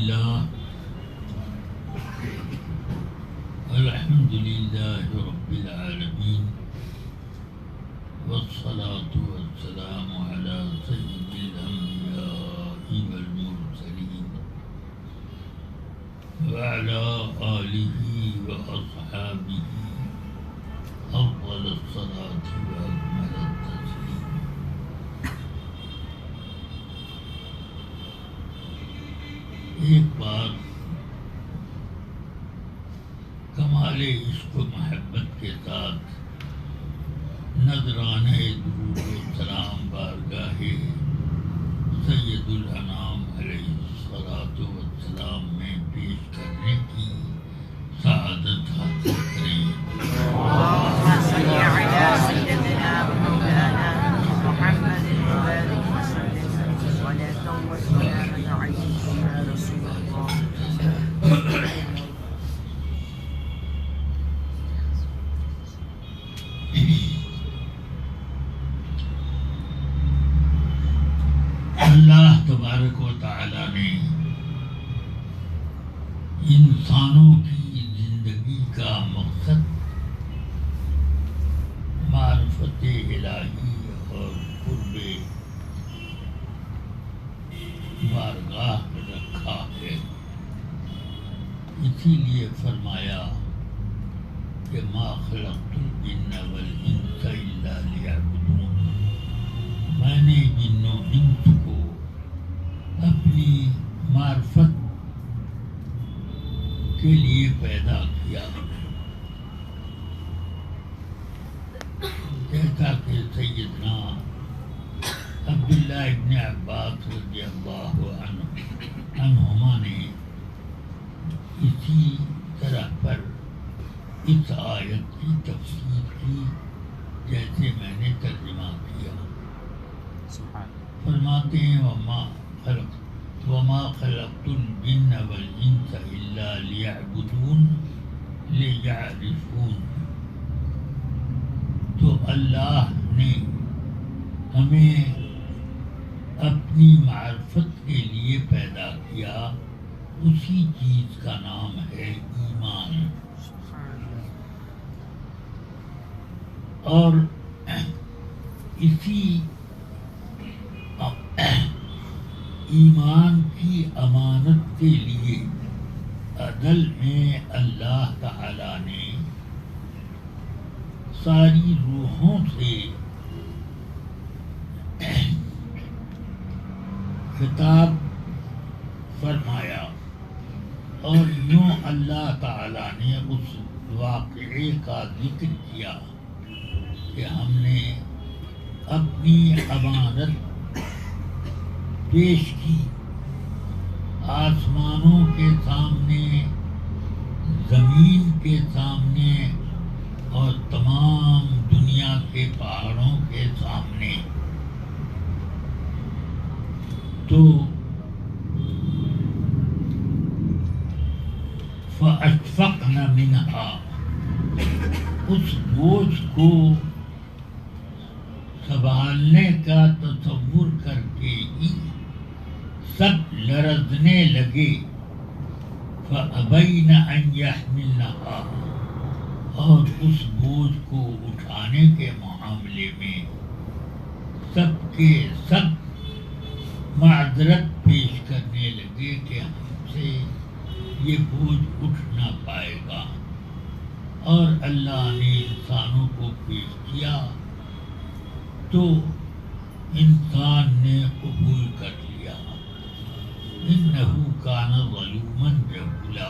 لله الحمد لله رب العالمين والصلاة والسلام على سيد الأنبياء والمرسلين وعلى آله وأصحابه أفضل الصلاة وأكمل التسليم. ایک بار کمال عشق و محبت کے ساتھ نذرانے درود و سلام بارگاہ سید الانام علیہ الصلاۃ والسلام میں پیش کرنے کی سعادت حاصل کریں. اللهم صل على سيدنا ومولانا محمد وبارك وسلم صلاة وسلاما عليك يا رسول الله. اللہ تبارک و تعالی نے انسانوں کی زندگی کا مقصد معرفت الہی اور قرب بارگاہ رکھا ہے. اسی لیے فرمایا کہ ما خلقت الجن والانس الا لیعبدون، میں نے جن و انس کو اپنی معرفت کے لیے پیدا کیا. جیسا کہ سیدنا عبداللہ ابن عباس رضی اللہ عنہما نے اسی طرح پر اس آیت کی تفسیر کی جیسے میں نے ترجمہ کیا. فرماتے ہیں وما خلقت الجن والانس الا لیعبدون لیعرفون. تو اللہ نے ہمیں اپنی معرفت کے لیے پیدا کیا. اسی چیز کا نام ہے ایمان. اور اسی ایمان کی امانت کے لیے عدل میں اللہ تعالی نے ساری روحوں سے خطاب فرمایا. اور یوں اللہ تعالی نے اس واقعے کا ذکر کیا کہ ہم نے اپنی امانت پیش کی آسمانوں کے سامنے، زمین کے سامنے اور تمام دنیا کے پہاڑوں کے سامنے. تو فَأَشْفَقْنَ مِنْهَا، اس بوجھ کو سنبھالنے کا تصور کر کے ہی سب لرزنے لگے. فَأَبَيْنَ أَنْ يَحْمِلْنَهَا، اور اس بوجھ کو اٹھانے کے معاملے میں سب کے سب معذرت پیش کرنے لگے کہ ہم سے یہ بوجھ اٹھ نہ پائے گا. اور اللہ نے انسانوں کو پیش کیا تو انسان نے قبول کر لیا. انہ کان ظلوما جہولا،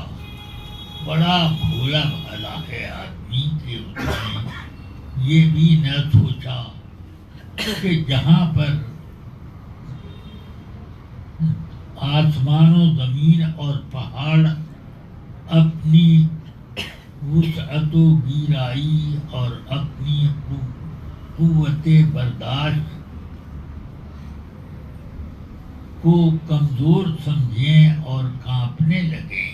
بڑا بھولا بھالا ہے آدمی کہ اس نے یہ بھی نہ سوچا کہ جہاں پر آسمان و زمین اور پہاڑ اپنی وسعت و گیرائی اور اپنی قوت برداشت کو کمزور سمجھیں اور کانپنے لگے،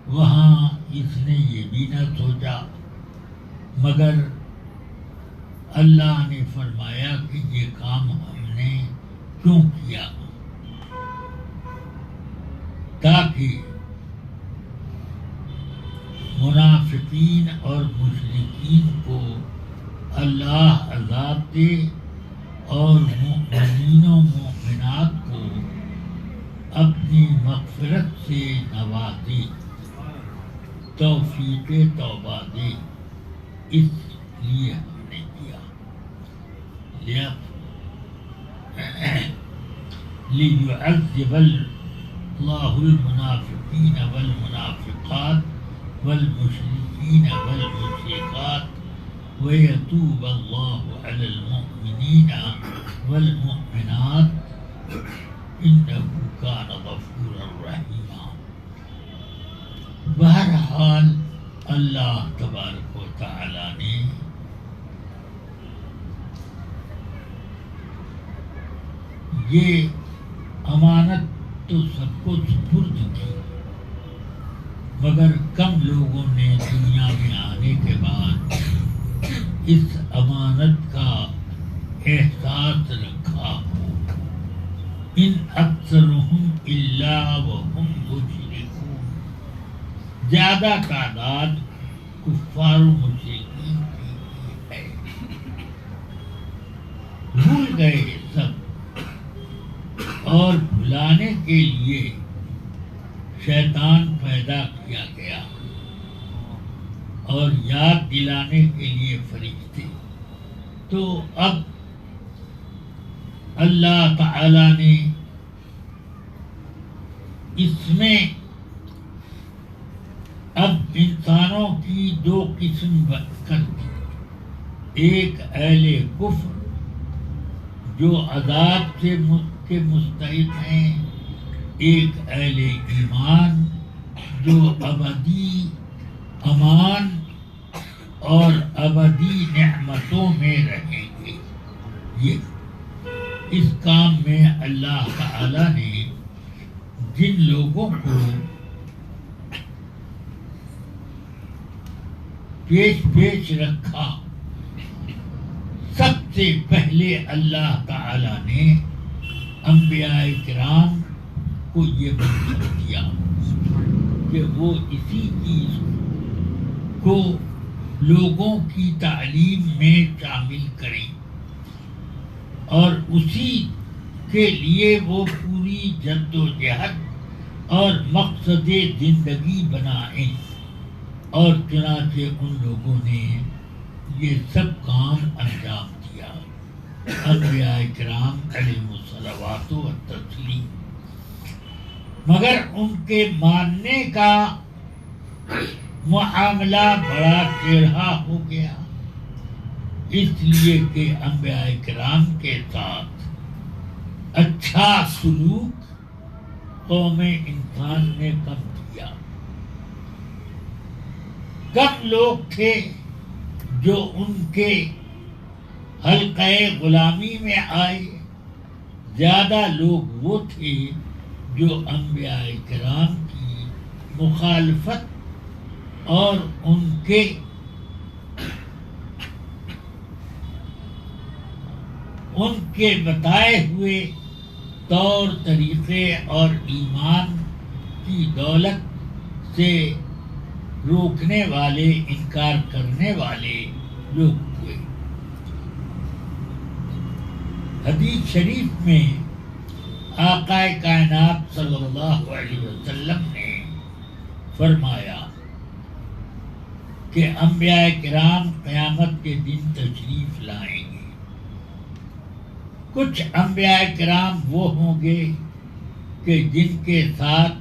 وہاں اس نے یہ بھی نہ سوچا. مگر اللہ نے فرمایا کہ یہ کام ہم نے کیوں کیا. تاکہ منافقین اور مشرکین کو اللہ عذاب دے اور مؤمنین و مؤمنات کو اپنی مغفرت سے نوازے، توفیق توبہ دے، اس لیے ہم نے کیا۔ لِيُعَذِّبَ اللَّهُ الْمُنَافِقِينَ وَالْمُنَافِقَاتِ وَالْمُشْرِكِينَ وَالْمُشْرِكَاتِ وَيَتُوبَ اللَّهُ عَلَى الْمُؤْمِنِينَ وَالْمُؤْمِنَاتِ إِنَّهُ كَانَ غَفُورًا رَحِيمًا۔ بہرحال اللہ تبارک و تعالی نے یہ امانت تو سب کو سپرد کی، مگر کم لوگوں نے دنیا میں آنے کے بعد اس امانت کا احساس رکھا ہو۔ ان اکثرهم الا وهم مشرکون، زیادہ تعداد کفار و مشرکین کی ہے، بھول گئے سب، اور بھلانے کے لیے شیطان پیدا کیا گیا اور یاد دلانے کے لیے فرشتے۔ تو اب اللہ تعالی نے اس میں اب انسانوں کی دو قسم کر دی، ایک اہل کفر جو عذاب سے کے مستحق ہیں، ایک اہل ایمان جو ابدی امان اور ابدی نعمتوں میں رہیں گے۔ یہ اس کام میں اللہ تعالی نے جن لوگوں کو پیش رکھا، سب سے پہلے اللہ تعالی نے انبیاء کرام کو یہ منصب دیا کہ وہ اسی چیز کو لوگوں کی تعلیم میں شامل کریں اور اسی کے لیے وہ پوری جد و جہد اور مقصد زندگی بنائیں، اور چنانچہ ان لوگوں نے یہ سب کام انجام دیا۔ انبیاء کرام علیہم الصلوات والتسلیم، مگر ان کے ماننے کا معاملہ بڑا ٹیڑھا ہو گیا، اس لیے کہ انبیاء کرام کے ساتھ اچھا سلوک قوم انسان نے کم کیا۔ کم لوگ تھے جو ان کے حلقہ غلامی میں آئے، زیادہ لوگ وہ تھے جو انبیاء کرام کی مخالفت اور ان کے بتائے ہوئے طور طریقے اور ایمان کی دولت سے روکنے والے، انکار کرنے والے لوگ ہوئے۔ حدیث شریف میں آقا کائنات صلی اللہ علیہ وسلم نے فرمایا کہ انبیاء کرام قیامت کے دن تشریف لائیں گے۔ کچھ انبیاء کرام وہ ہوں گے کہ جن کے ساتھ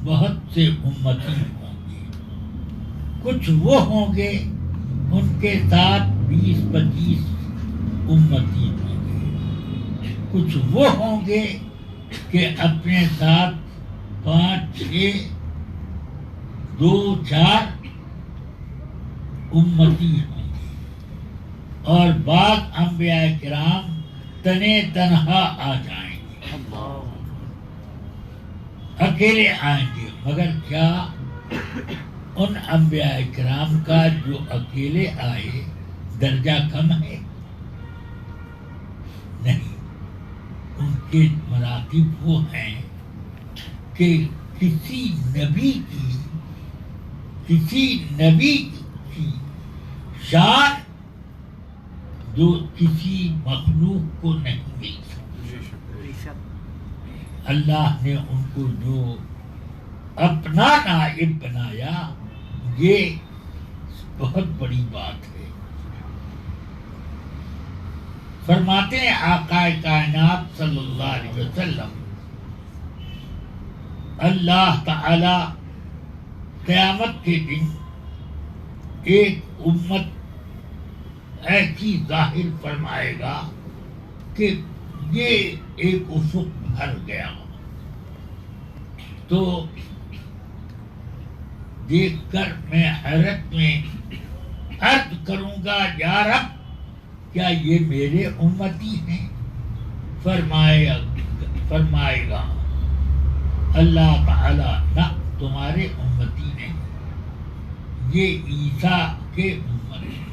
بہت سے امتی ہوں گے، کچھ وہ ہوں گے ان کے ساتھ 20-25 امتی ہوں گے، کچھ وہ ہوں گے کہ اپنے ساتھ 5-6 2-4 امتی ہوں گے، اور بعض انبیاء کرام تنے تنہا آ جائیں گے، اکیلے آئیں گے۔ مگر کیا ان انبیاء کرام کا جو اکیلے آئے درجہ کم ہے؟ نہیں، ان کے مراتب وہ ہیں کہ کسی نبی کی شان جو کسی مخلوق کو نہیں مل سکتی. اللہ نے ان کو جو اپنا نائب بنایا یہ بہت بڑی بات ہے. فرماتے ہیں آقا کائنات صلی اللہ علیہ وسلم اللہ تعالی قیامت کے دن ایک امت ایسی ظاہر فرمائے گا کہ یہ ایک افق بھر گیا. تو دیکھ کر میں حیرت میں عرض کروں گا یا رب کیا یہ میرے امتی ہیں؟ فرمائے گا اللہ تعالی نہ تمہارے امتی نہیں، یہ عیسیٰ کے امت ہیں.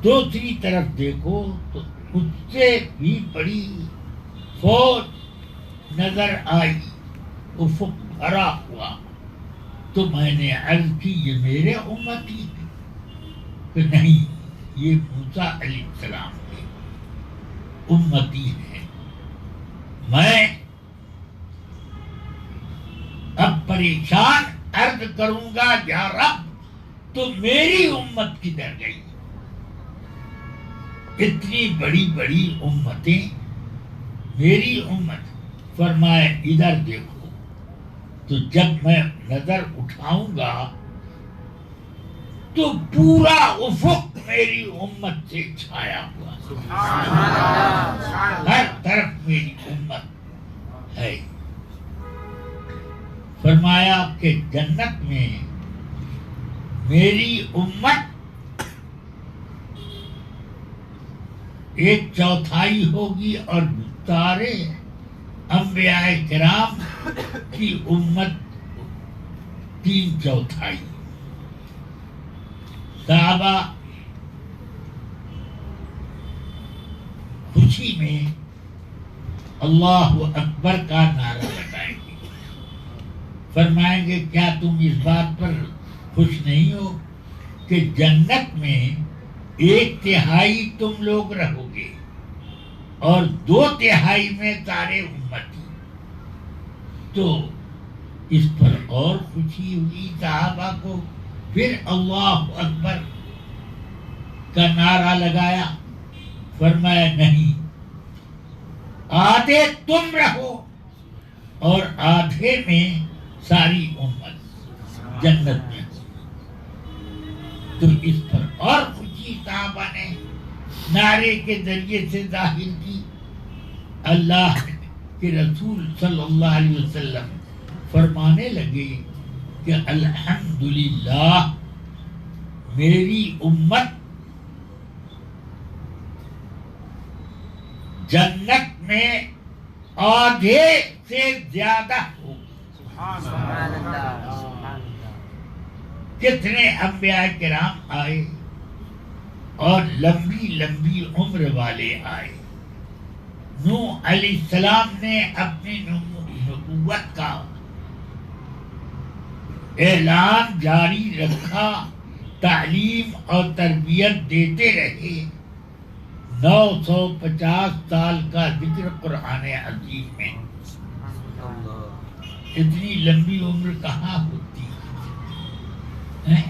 دوسری طرف دیکھو تو اس سے بھی بڑی فوج نظر آئی، افق بھرا ہوا. تو میں نے عرض کی یہ میرے امتی ہیں کہ نہیں، یہ موسیٰ علیہ السلام کے امتی ہیں. میں اب پریشان عرض کروں گا یا رب تو میری امت کدھر گئی؟ اتنی بڑی بڑی امتیں، میری امت. فرمائے ادھر دیکھو. تو جب میں نظر اٹھاؤں گا تو پورا افق میری امت سے چھایا ہوا، ہر طرف میری امت ہے. فرمایا کہ جنت میں میری امت 1/4 ہوگی اور سارے انبیاء کرام کی امت 3/4. صحابہ خوشی میں اللہ اکبر کا نعرہ لگائیں گے. فرمائیں گے کیا تم اس بات پر خوش نہیں ہو کہ جنت میں 1/3 تم لوگ رہو گے اور 2/3 میں سارے امتی. تو اس پر اور خوشی ہوئی صحابہ کو. پھر اللہ اکبر کا نعرہ لگایا. فرمایا نہیں، آدھے تم رہو اور آدھے میں ساری امت جنت میں. تو اس پر اور خوشی صحابہ نے نعرے کے ذریعے سے ظاہر کی. اللہ کے رسول صلی اللہ علیہ وسلم فرمانے لگے کہ الحمدللہ میری امت جنت میں آدھے سے زیادہ ہو. کتنے انبیاء کرام آئے اور لمبی لمبی عمر والے آئے. نوح علیہ السلام نے اپنی نبوت کا اعلان جاری رکھا، تعلیم اور تربیت دیتے رہے. 950 سال کا ذکر قرآن عظیم میں. اتنی لمبی عمر کہاں ہوتی ہے؟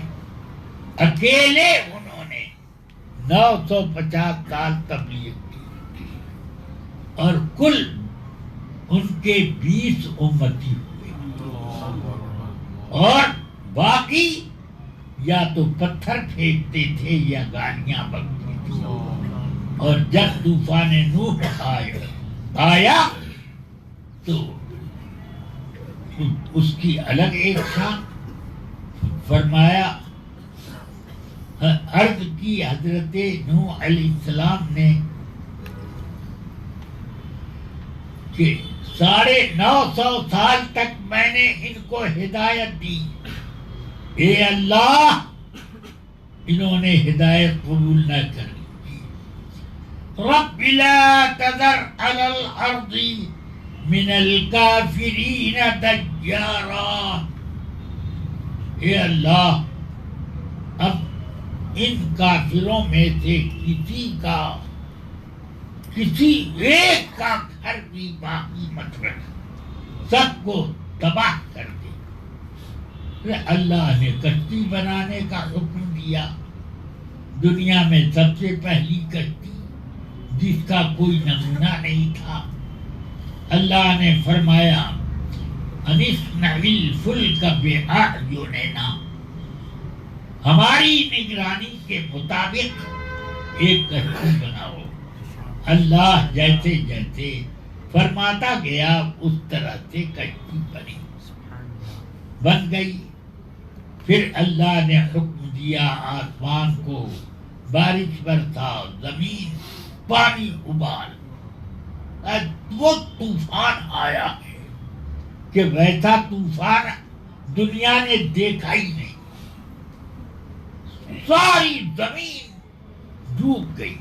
اکیلے انہوں نے 950 سال تبلیغ کی اور کل ان کے 20 امتی ہوئے اور باقی یا تو پتھر پھینکتے تھے یا گالیاں بکتے تھے. اور جب طوفان نوح آیا تو اس کی الگ ایک شان. فرمایا عرض کی حضرت نوح علیہ السلام نے کہ 950 سال تک میں نے ان کو ہدایت دی. اے اللہ انہوں نے ہدایت قبول نہ کری. رب لا تذر على الارض من الکافرین دجارا، اے اللہ اب ان کافروں میں سے کسی ایک کا گھر بھی باقی مت رکھ، سب کو تباہ کر دے۔ اللہ نے کشتی بنانے کا حکم دیا، دنیا میں سب سے پہلی کشتی جس کا کوئی نمونہ نہیں تھا۔ اللہ نے فرمایا اَنِصْنَعِ الْفُلْكَ بِأَعْيُنِنَا، ہماری نگرانی کے مطابق ایک کشتی بناؤ۔ اللہ جیسے جیسے فرماتا گیا اس طرح سے کشتی بن گئی۔ پھر اللہ نے حکم دیا آسمان کو بارش برسا، زمین پانی ابال، وہ طوفان آیا ہے کہ ویسا طوفان دنیا نے دیکھا ہی نہیں، ساری زمین ڈوب گئی،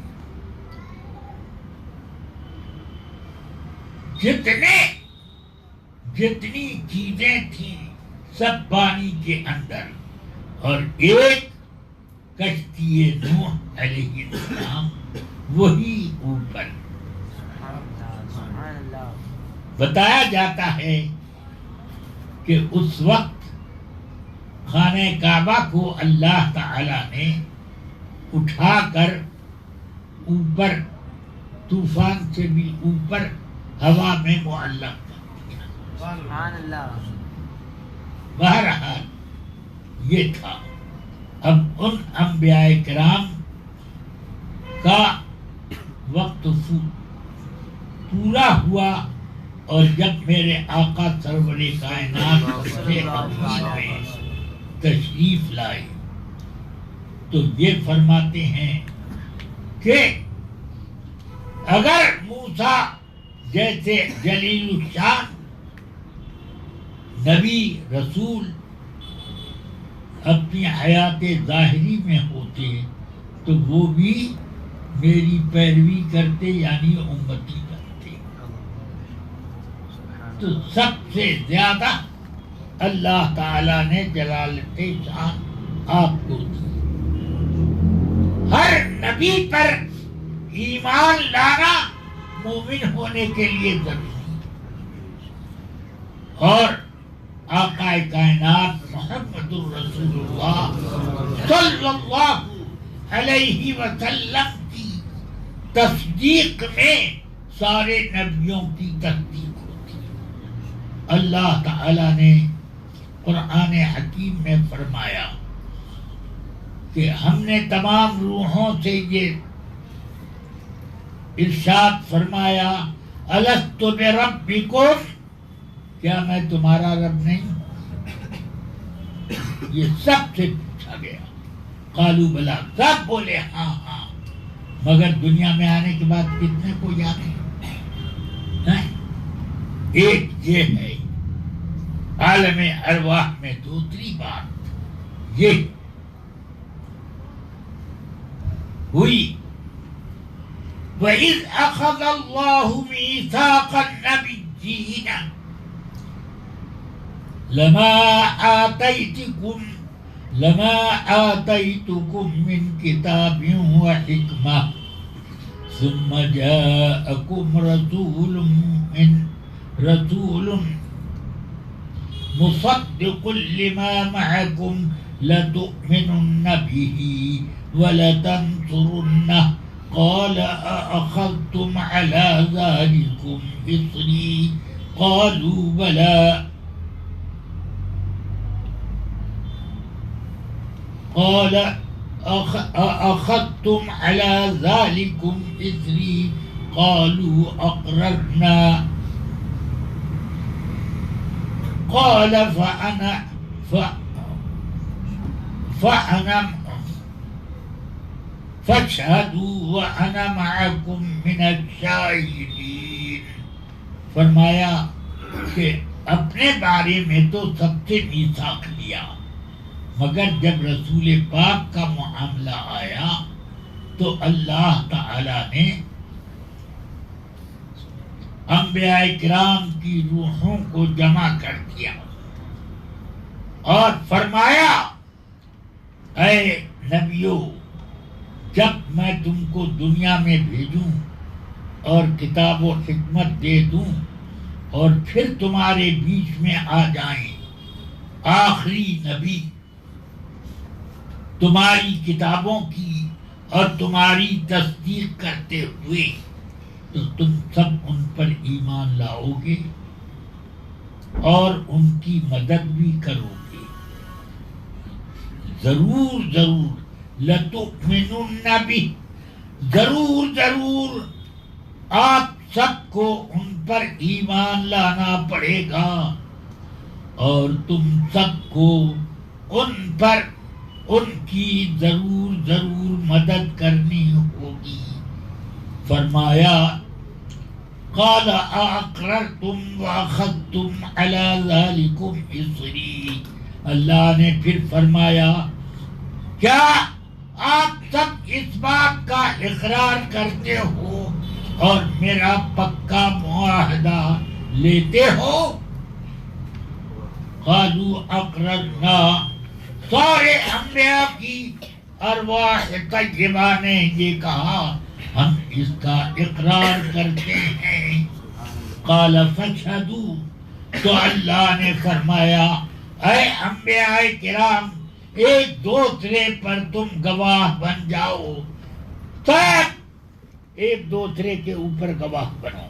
جتنی چیزیں تھیں سب پانی کے اندر، اور ایک کشتی نوح علیہ السلام وہی اوپر۔ بتایا جاتا ہے کہ اس وقت خانہ کعبہ کو اللہ تعالی نے اٹھا کر اوپر، طوفان سے بھی اوپر ہوا میں معلق کر دیا۔ سبحان اللہ۔ بہرحال یہ تھا۔ اب ان انبیاء کرام کا وقت پورا ہوا، اور جب میرے آقا سرور کائنات سے میں تشریف لائے تو یہ فرماتے ہیں کہ اگر موسیٰ جیسے جلیل الشان نبی رسول اپنی حیات ظاہری میں ہوتے تو وہ بھی میری پیروی کرتے، یعنی امتی کرتے۔ تو سب سے زیادہ اللہ تعالی نے جلالت شان آپ کو دی۔ ہر نبی پر ایمان لانا مومن ہونے کے لیے ضروری، اور آقا کائنات محمد رسول اللہ صلی اللہ علیہ وسلم کی تصدیق میں سارے نبیوں کی تصدیق ہوتی ہے۔ اللہ تعالی نے قرآن حکیم میں فرمایا کہ ہم نے تمام روحوں سے یہ ارشاد فرمایا الست بربکم، کیا میں تمہارا رب نہیں؟ یہ سب سے پوچھا گیا۔ قالوا بلا، سب بولے ہاں ہاں، مگر دنیا میں آنے کے بعد کتنے کو یاد ہے؟ ایک یہ ہے عالم ارواح میں۔ دوسری بات یہ ہوئی وَإِذْ أَخَذَ اللَّهُ مِيثَاقَ النَّبِيِّينَ لَمَا آتَيْتُكُم مِّن كِتَابٍ وَحِكْمَةٍ ثُمَّ جَاءَكُمْ رَسُولٌ مُصَدِّقٌ لِّمَا مَعَكُمْ لَتُؤْمِنُنَّ بِهِ وَلَتَنصُرُنَّهُ قال أأخذتم على ذلكم إصري قالوا بلى قال أأخذتم على ذلكم إصري قالوا أقررنا قال فأنا فاشهدوا وأنا معكم من الشاهدين۔ فرمایا کہ اپنے بارے میں تو سب سے میثاق لیا، مگر جب رسول پاک کا معاملہ آیا تو اللہ تعالی نے انبیاء کرام کی روحوں کو جمع کر دیا اور فرمایا اے نبیو، جب میں تم کو دنیا میں بھیجوں اور کتاب و حکمت دے دوں اور پھر تمہارے بیچ میں آ جائیں آخری نبی تمہاری کتابوں کی اور تمہاری تصدیق کرتے ہوئے، تو تم سب ان پر ایمان لاؤ گے اور ان کی مدد بھی کرو گے۔ ضرور ضرور لتؤمنن بہ، ضرور ضرور آپ سب کو ان پر ایمان لانا پڑے گا اور تم سب کو ان پر ان کی ضرور ضرور مدد کرنی ہوگی۔ فرمایا قال اقررتم واخذتم على ذلكم اصری، اللہ نے پھر فرمایا کیا آپ سب اس بات کا اقرار کرتے ہو اور میرا پکا معاہدہ لیتے ہو؟ قالوا اقررنا، سارے انبیاء کی ارواح طیبہ نے یہ کہا ہم اس کا اقرار کرتے ہیں۔ قال فاشہدوا، تو اللہ نے فرمایا اے انبیاء کرام، ایک دوسرے پر تم گواہ بن جاؤ، سب ایک دوسرے کے اوپر گواہ بنو۔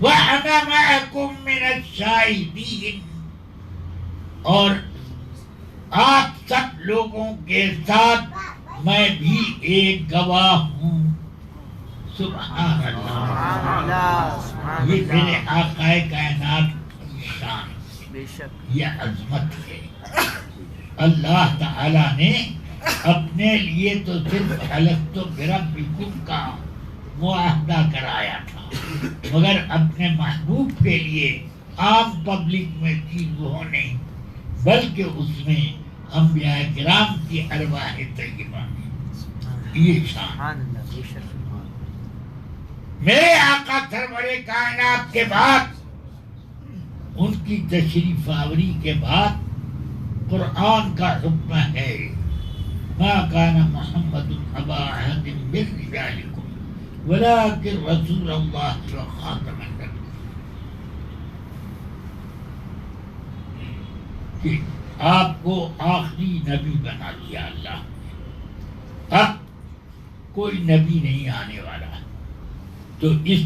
وَأَنَا مَعَكُمْ مِنَ الشَّاهِدِينَ، اور آپ سب لوگوں کے ساتھ میں بھی ایک گواہ ہوں۔ سبحان اللہ، یہ میرے آقا کائنات کی شان، یہ عظمت ہے۔ اللہ تعالی نے اپنے لیے تو صرف الست بربکم کا معاہدہ کرایا تھا، مگر اپنے محبوب کے لیے عام پبلک میں کی وہ نہیں، بلکہ اس میں انبیاء کرام کی ارواح طیبہ میں یہ شان۔ میرے آقا سرور کائنات کے بعد، ان کی تشریف آوری کے بعد قرآن کا حکم ہے ما کان محمد ابا احد من رجالکم ولکن رسول اللہ وخاتم النبیین، کہ آپ کو آخری نبی بنا دیا اللہ نے، اب کوئی نبی نہیں آنے والا۔ تو اس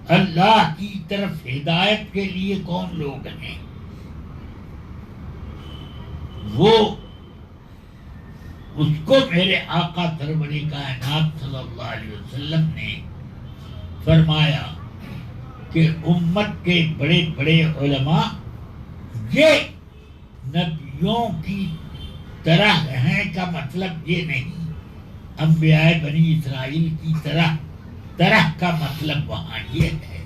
اللہ کی طرف ہدایت کے لیے کون لوگ ہیں؟ وہ اس کو میرے آقا سرور کائنات صلی اللہ علیہ وسلم نے فرمایا کہ امت کے بڑے بڑے علماء یہ نبیوں کی طرح ہیں کا مطلب یہ نہیں، انبیاء بنی اسرائیل کی طرح کا مطلب وہاں یہ ہے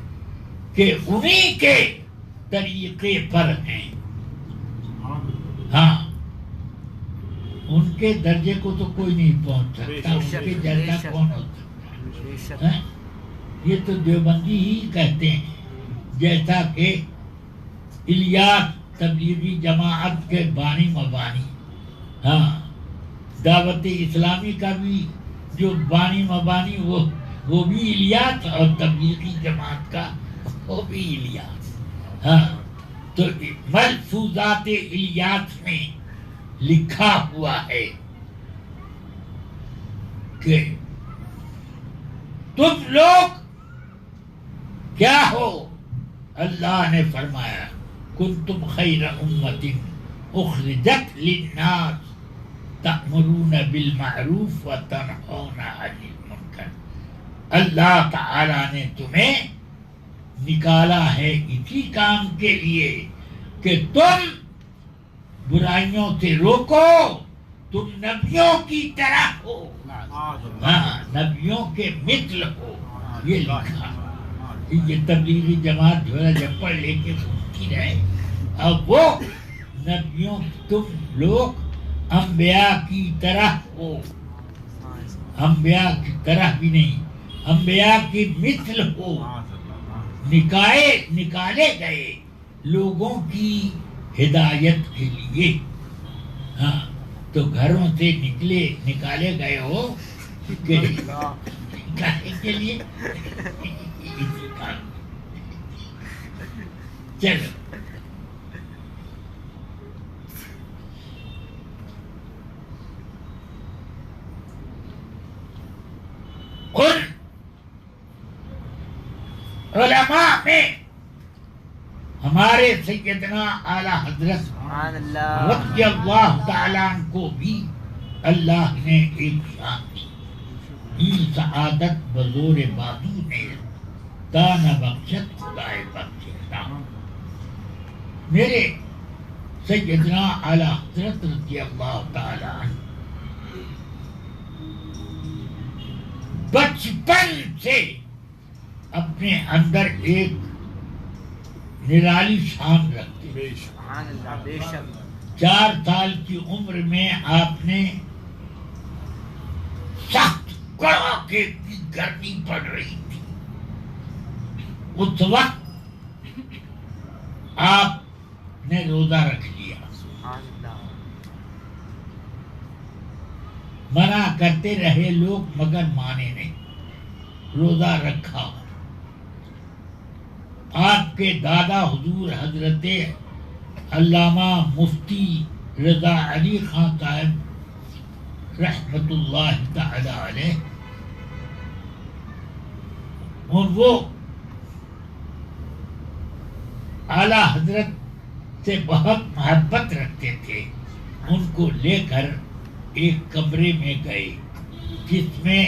کہ انہی کے طریقے پر ہیں۔ ہاں، ان کے درجے کو تو کوئی نہیں پہنچ سکتا، ان کے جیسا کون ہو سکتا ہے؟ یہ تو دیوبندی ہی کہتے ہیں، جیسا کہ الیاس تبلیغی جماعت کے بانی مبانی، ہاں، دعوت اسلامی کا بھی جو بانی مبانی وہ بھی الیاس، اور تبلیغی جماعت کا وہ بھی الیاس۔ ہاں، تو ملفوظات الیاس میں لکھا ہوا ہے کہ تم لوگ کیا ہو؟ اللہ نے فرمایا کنتم خیر امت اخرجت للناس تأمرون بالمعروف وتنہون عن المنکر، اللہ تعالی نے تمہیں نکالا ہے اسی کام کے لیے کہ تم برائیوں سے روکو، تم نبیوں کی طرح ہو، ہاں، نبیوں کے مثل ہو، یہ لکھا۔ یہ تبلیغی جماعت جھولا جھپڑ لے کے سنتی رہے، اب وہ نبیوں، تم لوگ انبیاء کی طرح ہو، انبیاء کی طرح بھی نہیں، انبیاء کی مثل ہو، نکالے گئے لوگوں کی ہدایت کے لیے. ہاں تو گھروں سے نکالے گئے ہو کہ نکالنے کے لیے. چلو ان علماء میں ہمارے سیدنا اعلی حضرت رضی اللہ تعالیٰ عنہ کو بھی اللہ نے ایک شان دی. این سعادت بزور بازو نے دانا بخشت خدائے بخشتا. میرے سیدنا اعلی حضرت رضی اللہ تعالیٰ عنہ بچپن سے اپنے اندر ایک نرالی شان رکھتے. 4 سال کی عمر میں آپ نے سخت کڑاکے کی گرمی پڑ رہی تھی، اس وقت آپ نے روزہ رکھ لیا. منع کرتے رہے لوگ مگر مانے نہیں، روزہ رکھا. آپ کے دادا حضور حضرت علامہ مفتی رضا علی خان صاحب رحمت اللہ تعالی علیہ، اور وہ اعلی حضرت سے بہت محبت رکھتے تھے. ان کو لے کر ایک کمرے میں گئے جس میں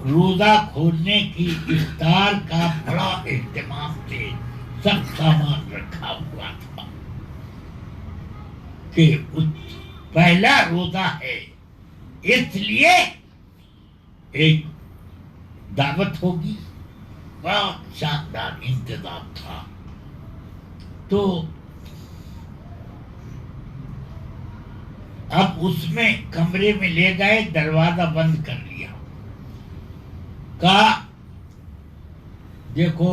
روزہ کھولنے کی افطار کا بڑا اہتمام سے سب سامان رکھا ہوا تھا کہ پہلا روزہ ہے، اس لیے ایک دعوت ہوگی. بہت شاندار انتظام تھا. تو اب اس میں کمرے میں لے گئے، دروازہ بند کر لیا، کہا دیکھو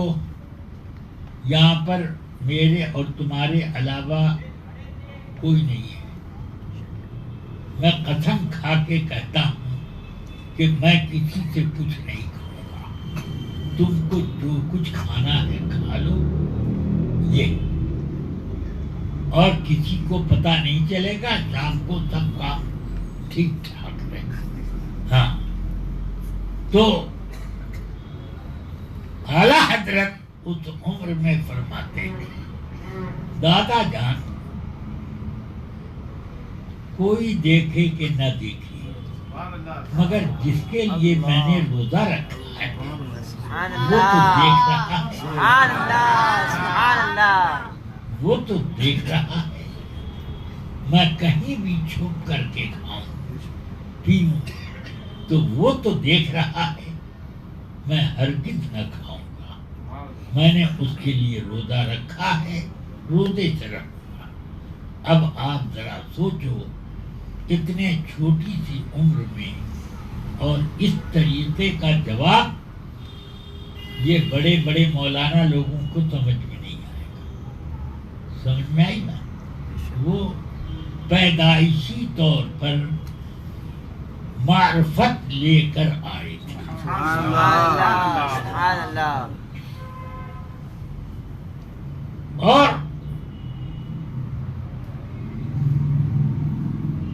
یہاں پر میرے اور تمہارے علاوہ کوئی نہیں ہے. میں قسم کھا کے کہتا ہوں کہ میں کسی سے کچھ نہیں کھاؤں گا. تم کو جو کچھ کھانا ہے کھا لو یہ، اور کسی کو پتہ نہیں چلے گا. شام کو سب کام ٹھیک ٹھاک رہے گا. ہاں تو اعلیٰ حضرت اس عمر میں فرماتے ہیں دادا جان کوئی دیکھے کہ نہ دیکھے، مگر جس کے لیے میں نے روزہ رکھا ہے وہ تو دیکھ رہا ہے، وہ تو دیکھ رہا ہے. میں کہیں بھی چھپ کر کے کھاؤں پیوں تو وہ تو دیکھ رہا ہے. میں ہرگز نہ کھاؤں گا. میں نے اس کے لیے روزہ رکھا ہے، روزے سے رکھوں گا. اب آپ ذرا سوچو اتنے چھوٹی سی عمر میں اور اس طریقے کا جواب یہ بڑے بڑے مولانا لوگوں کو سمجھ میں نہیں آئے گا. سمجھ میں آئی نا؟ وہ پیدائشی طور پر معرفت لے کر آئے تھے. اور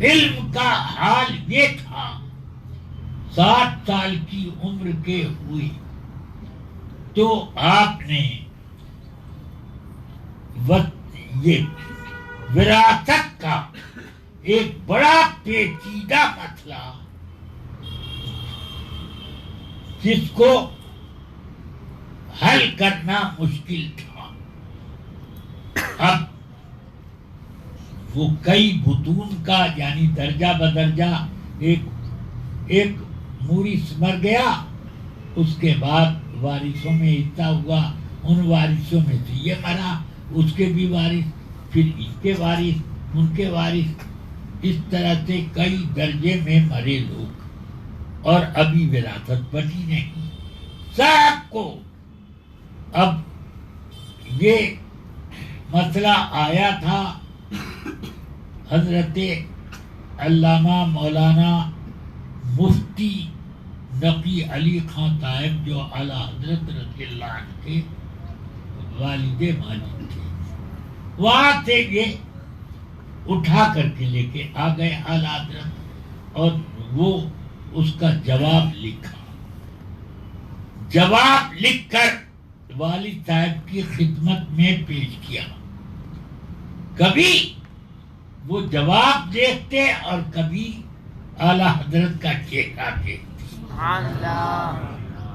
علم کا حال یہ تھا 7 سال کی عمر کے ہوئے تو آپ نے یہ وراثت کا ایک بڑا پیچیدہ مسئلہ جس کو حل کرنا مشکل تھا. اب وہ کئی بطون کا یعنی درجہ بدرجہ ایک مورث مر گیا، اس کے بعد وارثوں میں حصہ ہوا، ان وارثوں میں سے یہ مرا، اس کے بھی وارث، پھر اس کے وارث، ان کے وارث. اس طرح سے کئی درجے میں مرے لوگ اور ابھی وراثت بچی نہیں. سب کو اب یہ مسئلہ آیا تھا. حضرت علامہ مولانا مفتی نقی علی خان صاحب جو اعلیٰ حضرت رضی اللہ عنہ کے والد ماجد تھے، وہاں سے یہ اٹھا کر کے لے کے آ گئے اعلیٰ حضرت، اور وہ اس کا جواب لکھا. جواب لکھ کر والد صاحب کی خدمت میں پیش کیا. کبھی وہ جواب دیکھتے اور کبھی اعلیٰ حضرت کا چہرہ دیکھتے.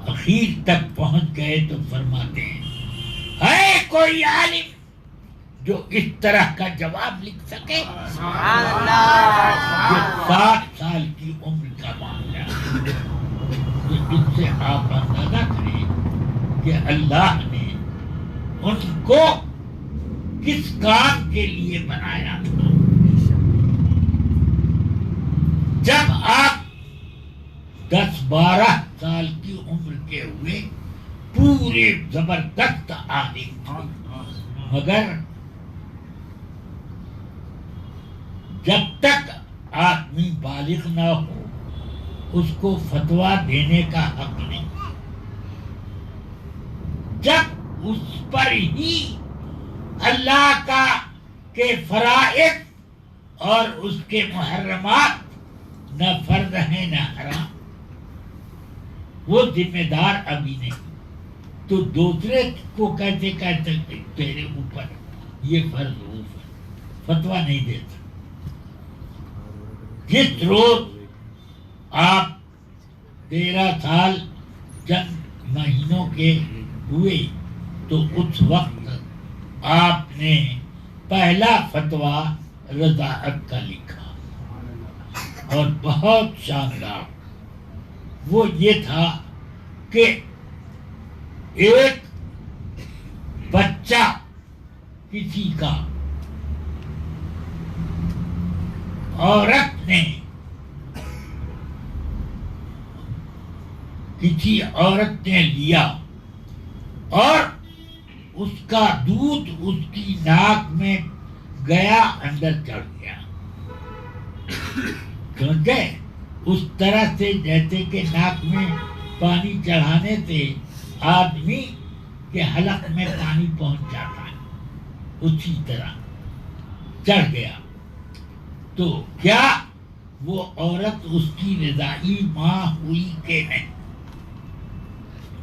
اخیر تک پہنچ گئے تو فرماتے ہیں ہے کوئی عالم جو اس طرح کا جواب لکھ سکے؟ یہ 60 سال کی عمر کا معاملہ ہے. اس سے آپ اندازہ کریں کہ اللہ نے ان کو کس کام کے لیے بنایا تھا. جب آپ 10-12 سال کی عمر کے ہوئے پورے زبردست عالم تھے، مگر جب تک آدمی بالغ نہ ہو اس کو فتویٰ دینے کا حق نہیں. جب اس پر ہی اللہ کا کے فرائض اور اس کے محرمات نہ فرض ہیں نہ حرام، وہ ذمہ دار ابھی نہیں، تو دوسرے کو کیسے کہہ سکتے تیرے اوپر یہ فرض وہ فرض؟ فتویٰ نہیں دیتا. جس روز آپ 13 سال چند مہینوں کے ہوئے تو اس وقت آپ نے پہلا فتویٰ رضاعت کا لکھا، اور بہت شاندار. وہ یہ تھا کہ ایک بچہ کسی کا کسی عورت نے لیا اور اس کا دودھ اس کی ناک میں گیا، اندر چڑھ گیا. سمجھے؟ اس طرح سے جیسے کہ ناک میں پانی چڑھانے سے آدمی کے حلق میں پانی پہنچ جاتا ہے، اسی طرح چڑھ گیا. تو کیا وہ عورت اس کی رضاعی ماں ہوئی کہ نہیں؟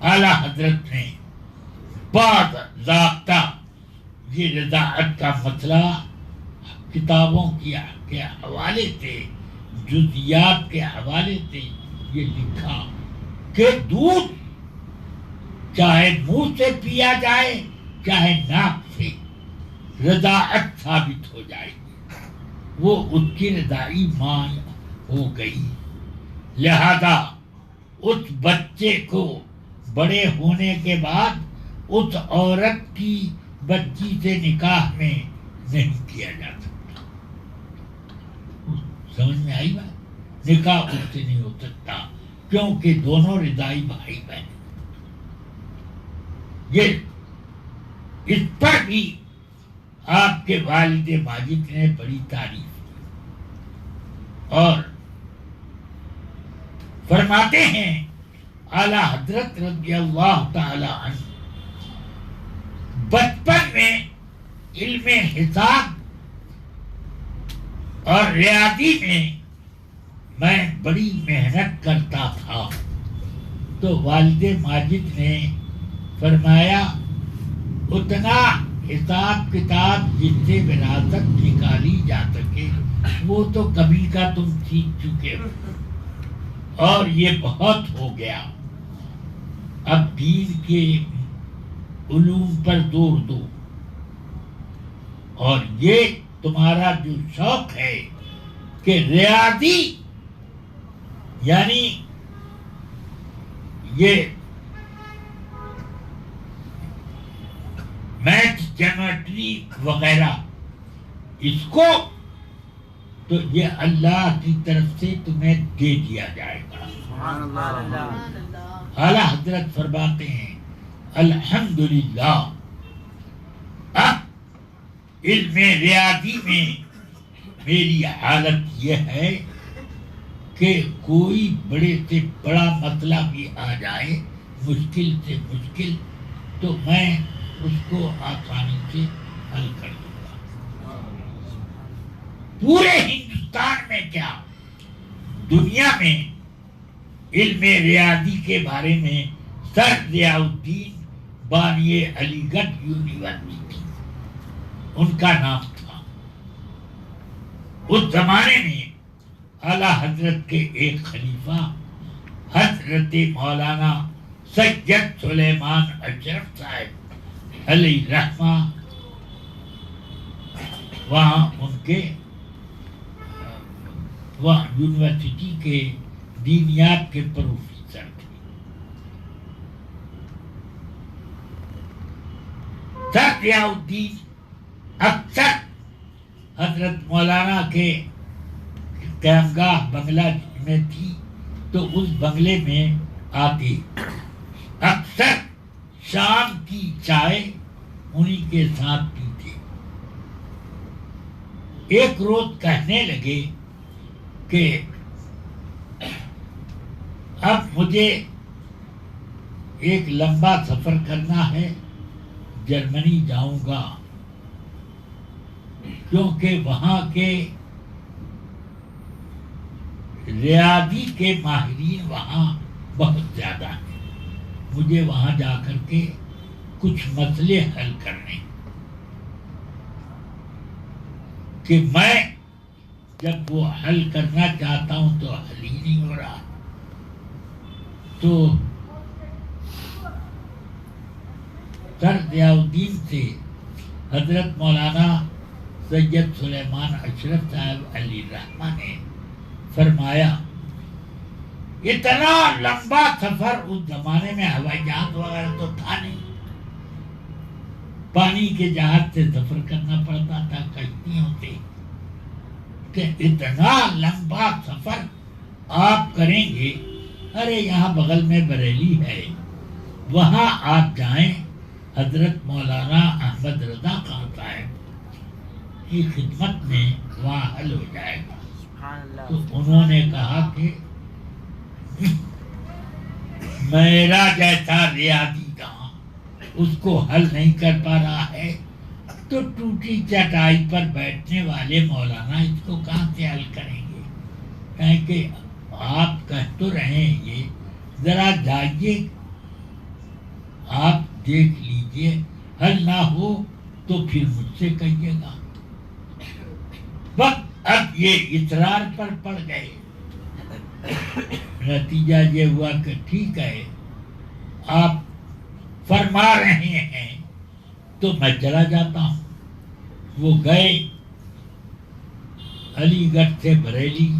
اعلیٰ حضرت نے باضابطہ یہ رضاعت کا مسئلہ کتابوں کے حوالے سے، جزیات کے حوالے سے یہ لکھا کہ دودھ چاہے منہ سے پیا جائے چاہے ناک سے، رضاعت ثابت ہو جائے گی، وہ اس کی رضاعی ماں ہو گئی. لہذا اس بچے کو بڑے ہونے کے بعد اس عورت کی بچی سے نکاح میں نہیں کیا جا سکتا. سمجھ میں آئی بات؟ نکاح اس سے نہیں ہو سکتا کیونکہ دونوں رضاعی بھائی بہن. یہ اس پر بھی آپ کے والد ماجد نے بڑی تعریف کی اور فرماتے ہیں اعلیٰ حضرت رضی اللہ تعالی عنہ بچپن میں علم حساب اور ریاضی میں بڑی محنت کرتا تھا. تو والد ماجد نے فرمایا اتنا حساب کتاب جس سے وراثت نکالی جا سکے وہ تو کبھی کا تم سیکھ چکے ہو اور یہ بہت ہو گیا. اب دین کے علوم پر زور دو، اور یہ تمہارا جو شوق ہے کہ ریاضی یعنی یہ میتھ جیومیٹری وغیرہ، اس کو تو یہ اللہ کی طرف سے تمہیں دے دیا جائے گا۔ سبحان اللہ۔ اعلیٰ حضرت فرماتے ہیں الحمدللہ اب علم ریاضی میں میری حالت یہ ہے کہ کوئی بڑے سے بڑا مسئلہ بھی آ جائے، مشکل سے مشکل، تو میں اس کو آسانی سے حل کر دوں گا۔ پورے ہندوستان میں کیا دنیا میں علم ریاضی کے بارے میں سر ضیاء الدین بانی علی گڑھ یونیورسٹی ان کا نام تھا۔ اس زمانے میں اعلیٰ حضرت کے ایک خلیفہ حضرت مولانا سید سلیمان اشرف صاحب علیہ رحمہ وہاں ان کے وہاں یونیورسٹی کے دینیات کے پروفیسر تھے۔ سر ضیاء الدین اکثر حضرت مولانا کے قیامگاہ بنگلہ میں تھی تو اس بنگلے میں آتے، اکثر شام کی چائے انہی کے ساتھ پیتے۔ ایک روز کہنے لگے کہ اب مجھے ایک لمبا سفر کرنا ہے، جرمنی جاؤں گا، کیونکہ وہاں کے ریاضی کے ماہرین وہاں بہت زیادہ ہیں، مجھے وہاں جا کر کے کچھ مسئلے حل کرنے، کہ میں جب وہ حل کرنا چاہتا ہوں تو حل ہی نہیں ہو رہا۔ تو سر ضیاء الدین سے حضرت مولانا سید سلیمان اشرف صاحب علیہ رحمہ نے فرمایا اتنا لمبا سفر، اس زمانے میں ہوائی جہاز وغیرہ تو تھا نہیں، پانی کے جہاز سے سفر کرنا پڑتا تھا، کشتیوں سے، کہ اتنا لمبا سفر آپ کریں گے؟ ارے یہاں بغل میں بریلی ہے، وہاں آپ جائیں، حضرت مولانا احمد رضا خان صاحب کی خدمت میں وہاں حل ہو جائے گا۔ تو انہوں نے کہا کہ میرا جیسا ریاضی داں اس کو حل نہیں کر پا رہا ہے تو ٹوٹی چٹائی پر بیٹھنے والے مولانا اس کو کہاں سے حل کریں گے؟ کہیں کہ آپ کہہ تو رہے ہیں، یہ ذرا جائیے، آپ دیکھ لیجئے، حل نہ ہو تو پھر مجھ سے کہیے گا۔ وقت اب یہ اصرار پر پڑ گئے، نتیجہ یہ ہوا کہ ٹھیک ہے آپ فرما رہے ہیں تو میں چلا جاتا ہوں۔ وہ گئے علی گڑھ سے بریلی،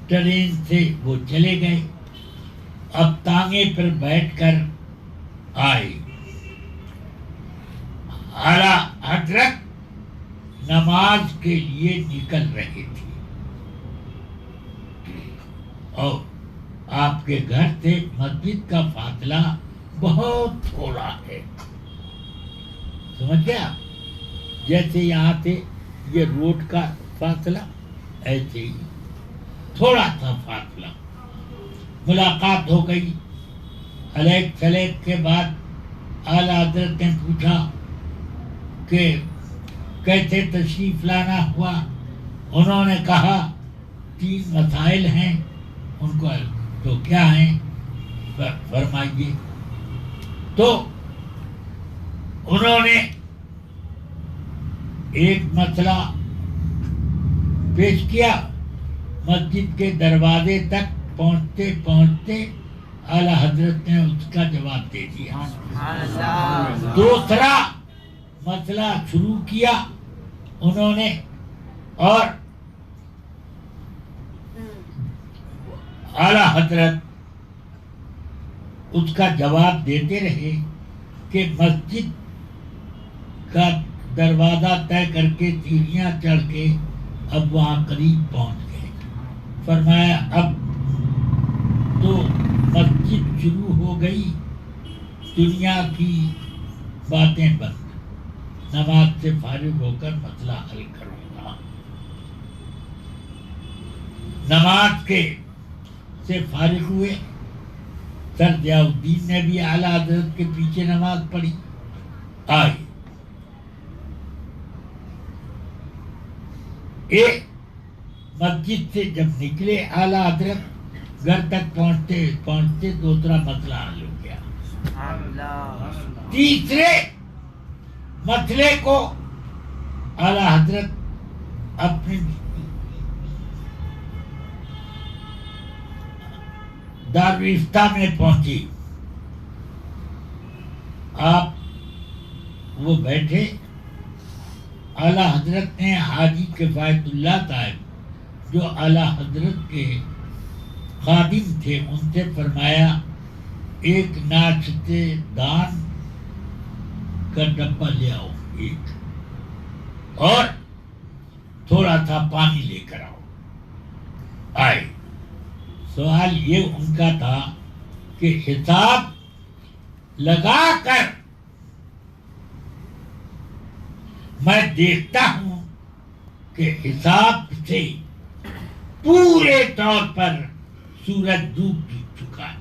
ٹرین سے وہ چلے گئے، اب تانگے پر بیٹھ کر آئے۔ اعلیٰ حضرت نماز کے لیے نکل رہے تھے اور آپ کے گھر سے مسجد کا فاصلہ بہت تھوڑا ہے، سمجھ گیا؟ جیسے یہاں سے یہ روڈ کا فاصلہ، ایسے ہی تھوڑا سا فاصلہ۔ ملاقات ہو گئی، علیک سلیک کے بعد اعلیٰ حضرت نے پوچھا کہ کیسے تشریف لانا ہوا؟ انہوں نے کہا 3 مسائل ہیں، ان کو تو کیا ہیں فرمائیے۔ تو انہوں نے ایک مسئلہ پیش کیا، مسجد کے دروازے تک پہنچتے پہنچتے اعلیٰ حضرت نے اس کا جواب دے دیا۔ دوسرا مسئلہ شروع کیا انہوں نے، اور اعلیٰ حضرت اس کا جواب دیتے رہے کہ مسجد کا دروازہ طے کر کے سیڑھیاں چڑھ کے اب وہاں قریب پہنچ گئے. فرمایا اب تو مسجد شروع ہو گئی, دنیا کی باتیں بند, نماز سے فارغ ہو کر مسئلہ حل کروں گا. نماز کے سے فارغ ہوئے. سر ضیاء الدین نے بھی اعلیٰ حضرت کے پیچھے نماز پڑھی. آئے ایک مسجد سے جب نکلے اعلیٰ حضرت گھر تک پہنچتے پہنچتے دوسرا مسئلہ حل ہو گیا. تیسرے مسئلے کو اعلیٰ حضرت اپنی دارالفتہ میں پہنچی. آپ وہ بیٹھے. اعلیٰ حضرت نے حاجی کفایت اللہ صاحب جو اعلیٰ حضرت کے خادم تھے ان سے فرمایا ایک ناشتے دان کا ڈبہ لے آؤ ایک, اور تھوڑا سا پانی لے کر آؤ. آئے. سوال یہ ان کا تھا کہ حساب لگا کر میں دیکھتا ہوں کہ حساب سے پورے طور پر سورج ڈوب چکا ہے,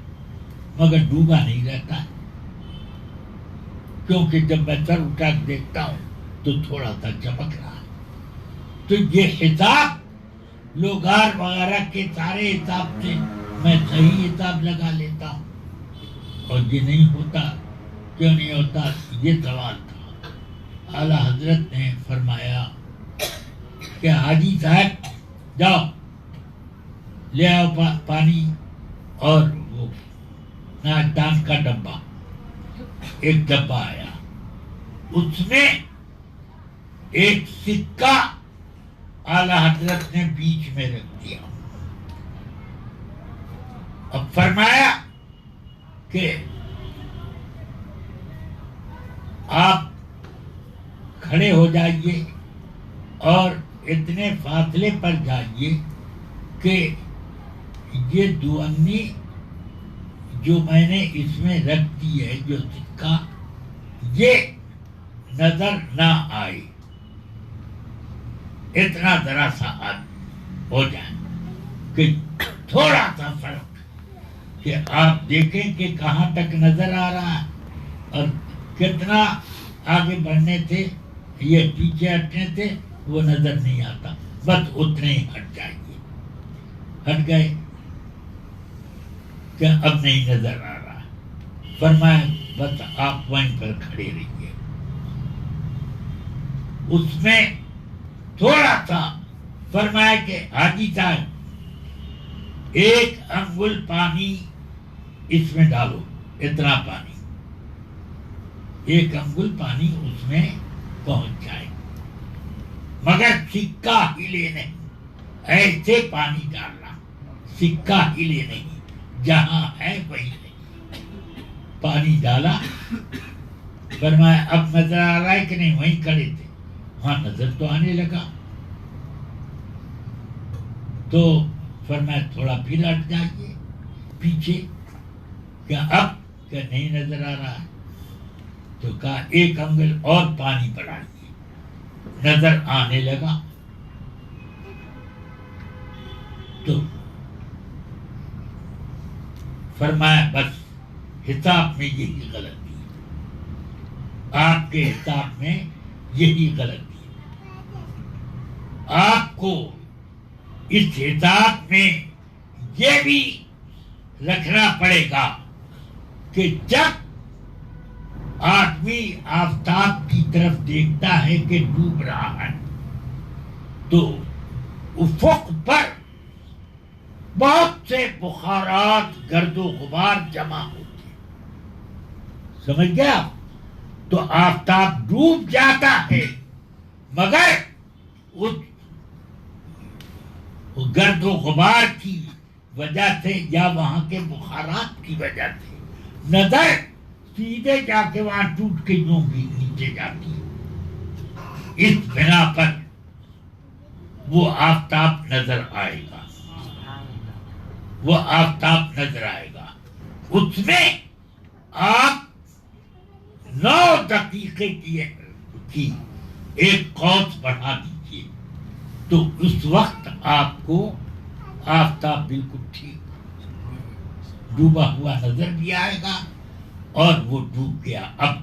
مگر ڈوبا نہیں رہتا ہے, کیونکہ جب میں سر اٹھا کے دیکھتا ہوں تو تھوڑا سا چمک رہا ہے. تو یہ حساب لوگار وغیرہ کے سارے حساب سے میں صحیح حساب لگا لیتا ہوں, اور یہ نہیں ہوتا. کیوں نہیں ہوتا, یہ سوال تھا. اعلیٰ حضرت نے فرمایا کہ حاجی صاحب جاؤ لے آؤ پانی اور وہ ناشتان کا ڈبہ. ایک ڈبہ آیا, اس میں ایک سکہ اعلیٰ حضرت نے بیچ میں رکھ دیا. اب فرمایا کہ آپ کھڑے ہو جائیے اور اتنے فاصلے پر جائیے کہ یہ دوانی جو میں نے اس میں رکھ دی ہے جو سکہ یہ نظر نہ آئے. اتنا ذرا سا ہو جائے کہ تھوڑا سا فرق کہ آپ دیکھیں کہ کہاں تک نظر آ رہا ہے اور کتنا آگے بڑھنے تھے, یہ پیچھے ہٹنے تھے, وہ نظر نہیں آتا. بس اتنے ہی ہٹ جائیے. ہٹ گئے کہ اب نہیں نظر آ رہا. فرمایا بس آپ وہیں پر کھڑے رہیے. اس میں تھوڑا سا فرمایا کہ حاجی صاحب ایک انگل پانی اس میں ڈالو, اتنا پانی, ایک انگل پانی اس میں پہنچ جائے, مگر سکہ ہلے نہیں. ایسے پانی ڈالنا, سکہ ہلے نہیں, جہاں ہے وہی نہیں. پانی ڈالا. فرمایا اب نظر آ رہا ہے کہ نہیں, وہیں کھڑے تھے, وہاں نظر تو آنے لگا. تو فرمایا تھوڑا پھر ہٹ جائیے پیچھے, کہ اب کہ نہیں نظر آ رہا ہے. تو کہا ایک انگل اور پانی بڑھائیے, نظر آنے لگا. تو فرمایا بس حساب میں یہی غلطی ہے, آپ کے حساب میں یہی غلطی ہے. آپ کو اس حساب میں یہ بھی رکھنا پڑے گا کہ جب آدمی آفتاب کی طرف دیکھتا ہے کہ ڈوب رہا ہے تو افق پر بہت سے بخارات گرد و غبار جمع ہوتے ہیں. سمجھ گیا؟ تو آفتاب ڈوب جاتا ہے مگر اس گرد و غبار کی وجہ سے یا وہاں کے بخارات کی وجہ سے نظر سیدھے جا کے وہاں ٹوٹ کے یوں بھی نیچے جاتی ہے. اس بنا پر وہ آفتاب نظر آئے گا، وہ آفتاب نظر آئے گا، اس میں آپ 9 دقیقے کی ایک قوس بڑھا دیجیے تو اس وقت آپ کو آفتاب بالکل ٹھیک ڈوبا ہوا نظر بھی آئے گا، اور وہ ڈوب گیا۔ اب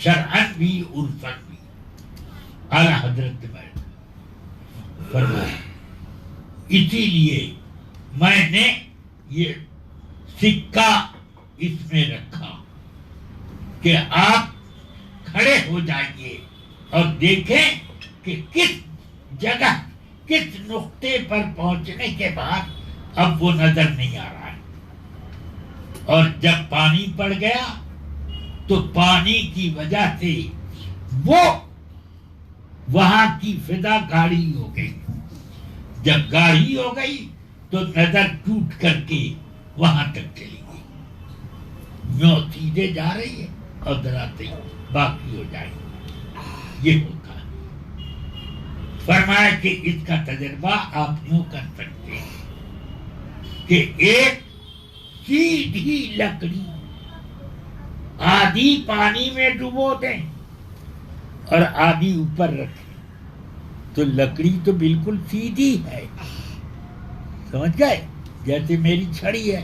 شرعن بھی عرفن بھی اعلیٰ حضرت نے فرمایا، اسی لیے میں نے یہ سکہ اس میں رکھا کہ آپ کھڑے ہو جائیے اور دیکھیں کہ کس جگہ کس نقطے پر پہنچنے کے بعد اب وہ نظر نہیں آ رہا ہے۔ اور جب پانی پڑ گیا تو پانی کی وجہ سے وہ وہاں کی فضا گاڑھی ہو گئی، جب گاڑھی ہو گئی تو نظر ٹوٹ کر کے وہاں تک چلی گئی، یوں سیدھے جا رہی ہے اور ذرا سے باقی ہو جائے گی، یہ ہوتا ہے۔ فرمایا کہ اس کا تجربہ آپ یوں کر سکتے ہیں کہ ایک سیدھی لکڑی آدھی پانی میں ڈبو دیں اور آدھی اوپر رکھیں تو لکڑی تو بالکل سیدھی ہے، سمجھ گئے؟ جیسے میری چھڑی ہے،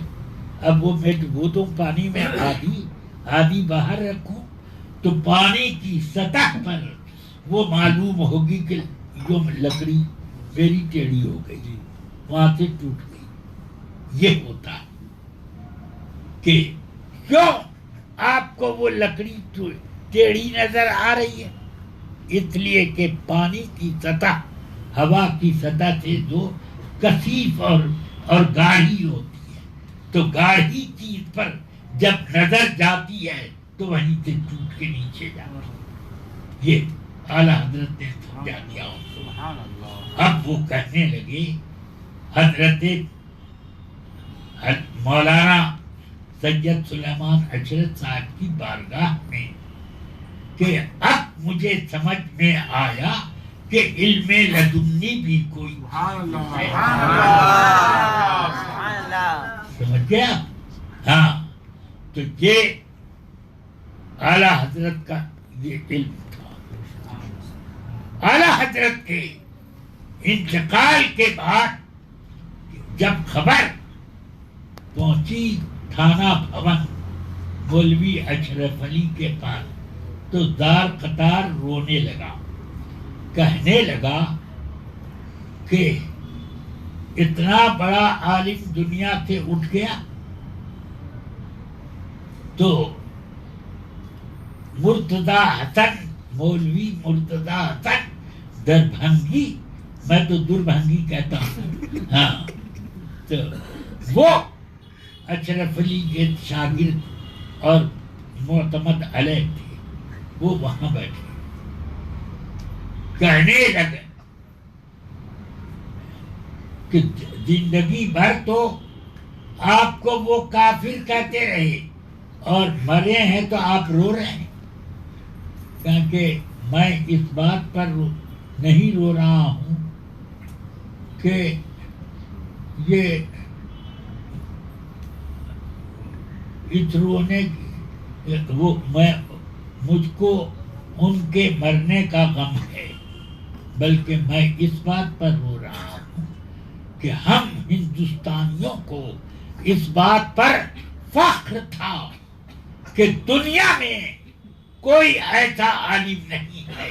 اب وہ میں ڈبو دوں پانی میں، آدھی باہر رکھوں تو پانی کی سطح پر وہ معلوم ہوگی کہ جو لکڑی میری ٹیڑھی ہو گئی، وہاں سے ٹوٹ گئی۔ یہ ہوتا ہے کہ کیوں آپ کو وہ لکڑی ٹیڑھی نظر آ رہی ہے؟ اس لیے کہ پانی کی سطح ہوا کی سطح سے جو کثیف اور گاڑھی ہوتی ہے، تو گاڑھی چیز پر جب نظر جاتی ہے تو وہیں سے ٹوٹ کے نیچے جاتی ہے۔ یہ اعلیٰ حضرت نے سمجھا دیا۔ اب وہ کہنے لگے، حضرت مولانا سید سلیمان اشرف صاحب کی بارگاہ میں، کہ اب مجھے سمجھ میں آیا کہ علم لدنی بھی کوئی سمجھ گیا۔ ہاں، تو یہ اعلیٰ حضرت کا یہ علم تھا۔ اعلیٰ حضرت کے انتقال کے بعد جب خبر پہنچی تھانہ بھون مولوی اشرف علی کے پاس تو دار قطار رونے لگا، کہنے لگا کہ اتنا بڑا عالم دنیا سے اٹھ گیا۔ تو مرتضی حسن، مولوی مرتضی حسن دربھنگی، میں تو دربھنگی کہتا ہوں، ہاں، تو وہ اشرف علی کے شاگرد اور معتمد علیہ تھے، وہ وہاں بیٹھے، کہنے لگے کہ زندگی بھر تو آپ کو وہ کافر کہتے رہے اور مرے ہیں تو آپ رو رہے ہیں، کیونکہ میں اس بات پر نہیں رو رہا ہوں کہ یہ اس رونے وہ مجھ کو ان کے مرنے کا غم ہے، بلکہ میں اس بات پر رو رہا ہوں کہ ہم ہندوستانیوں کو اس بات پر فخر تھا کہ دنیا میں کوئی ایسا عالم نہیں ہے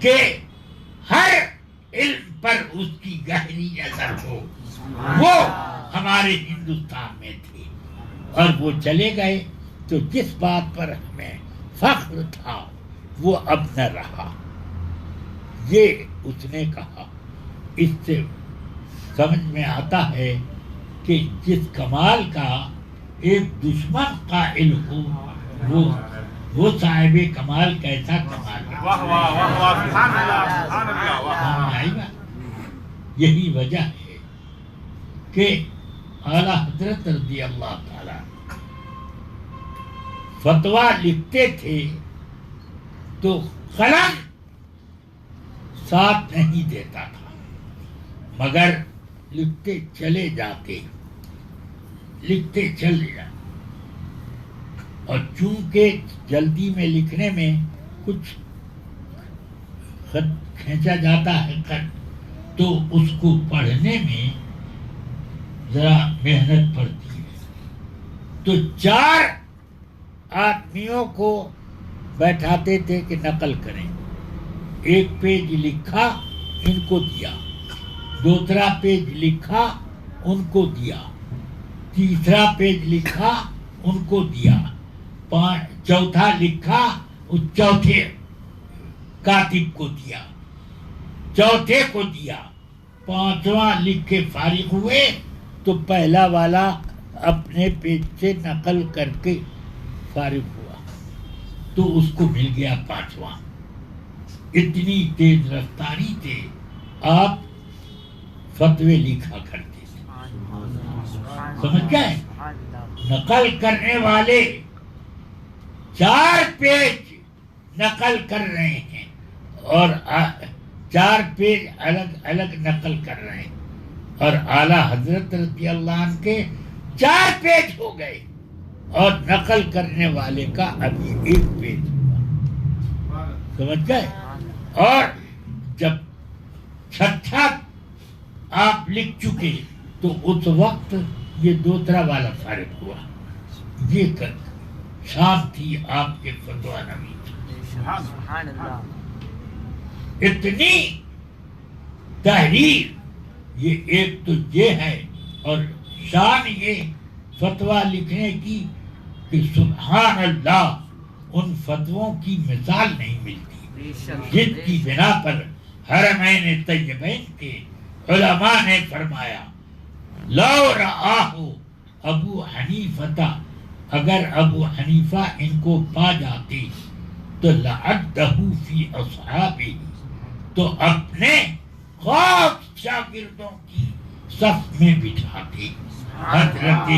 کہ ہر علم پر اس کی گہری نظر ہو، وہ ہمارے ہندوستان میں تھے، اور وہ چلے گئے تو جس بات پر ہمیں فخر تھا وہ اب نہ رہا۔ یہ اس نے کہا۔ اس سے سمجھ میں آتا ہے کہ جس کمال کا ایک دشمن قائل ہو وہ صاحب کمال کیسا کمال ہے۔ یہی وجہ ہے کہ اعلیٰ حضرت رضی اللہ تعالی فتویٰ لکھتے تھے تو قلم ساتھ نہیں دیتا تھا، مگر لکھتے چلے جاتے، لکھتے چلے جاتے، اور چونکہ جلدی میں لکھنے میں کچھ خط کھینچا جاتا ہے خط، تو اس کو پڑھنے میں ذرا محنت پڑتی ہے۔ تو 4 آدمیوں کو بیٹھاتے تھے کہ نقل کریں، ایک پیج لکھا ان کو دیا، دوسرا پیج لکھا ان کو دیا، تیسرا پیج لکھا ان کو دیا، چوتھا لکھا اس چوتھے کاتب کو دیا، چوتھے کو دیا، 5واں لکھ کے فارغ ہوئے تو پہلا والا اپنے پیج سے نقل کر کے فارغ ہوا، تو اس کو مل گیا 5واں۔ اتنی تیز رفتاری تھے، آپ فتوے لکھا کرتے تھے، سمجھ گئے؟ نقل کرنے والے 4 پیج نقل کر رہے ہیں اور 4 پیج الگ الگ نقل کر رہے ہیں، اور اعلیٰ حضرت رضی اللہ عنہ کے 4 پیج ہو گئے اور نقل کرنے والے کا ابھی 1 پیج ہوا، سمجھ گئے؟ اور جب 6 آپ لکھ چکے تو اس وقت یہ دوسرا والا فارغ ہوا۔ یہ شام تھی آپ کے فتویٰ نویس، سبحان اللہ، اتنی تحریر، یہ ایک تو یہ ہے، اور شان یہ فتویٰ لکھنے کی کہ سبحان اللہ ان فتووں کی مثال نہیں ملتی، جن کی بنا پر حرمین طیبین کے علماء نے فرمایا لو رآہ ابو حنیفہ، اگر ابو حنیفہ ان کو پا جاتے تو لعدہ فی اصحابہ، تو اپنے خاص شاگردوں کی صف میں بٹھاتے۔ حضرت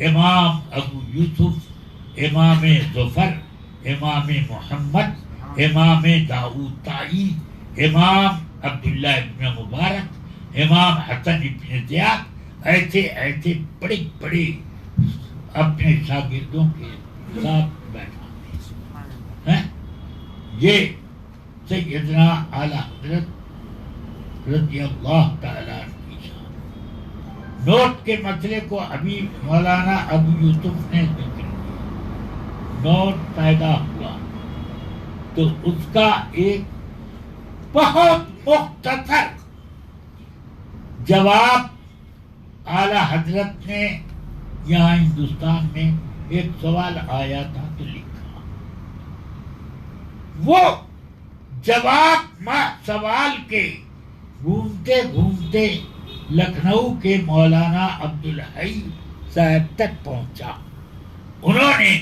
امام ابو یوسف، امام ظفر، امام محمد، امام داؤد طائی، امام عبداللہ ابن مبارک، امام حسن ابن زیاد، ایسے ایسے بڑے بڑے اپنے شاگردوں کے ساتھ بیٹھاتے ہیں۔ یہ سیدنا اعلیٰ حضرت رضی اللہ تعالیٰ عنہ کی شان۔ نوٹ کے مسئلے کو ابھی مولانا ابو یوسف نے ذکر کیا، نوٹ پیدا ہوا تو اس کا ایک بہت مختصر جواب اعلیٰ حضرت نے یہاں ہندوستان میں ایک سوال آیا تھا تو لکھا، وہ جواب سوال کے گھومتے گھومتے لکھنؤ کے مولانا عبدالحی صاحب تک پہنچا۔ انہوں نے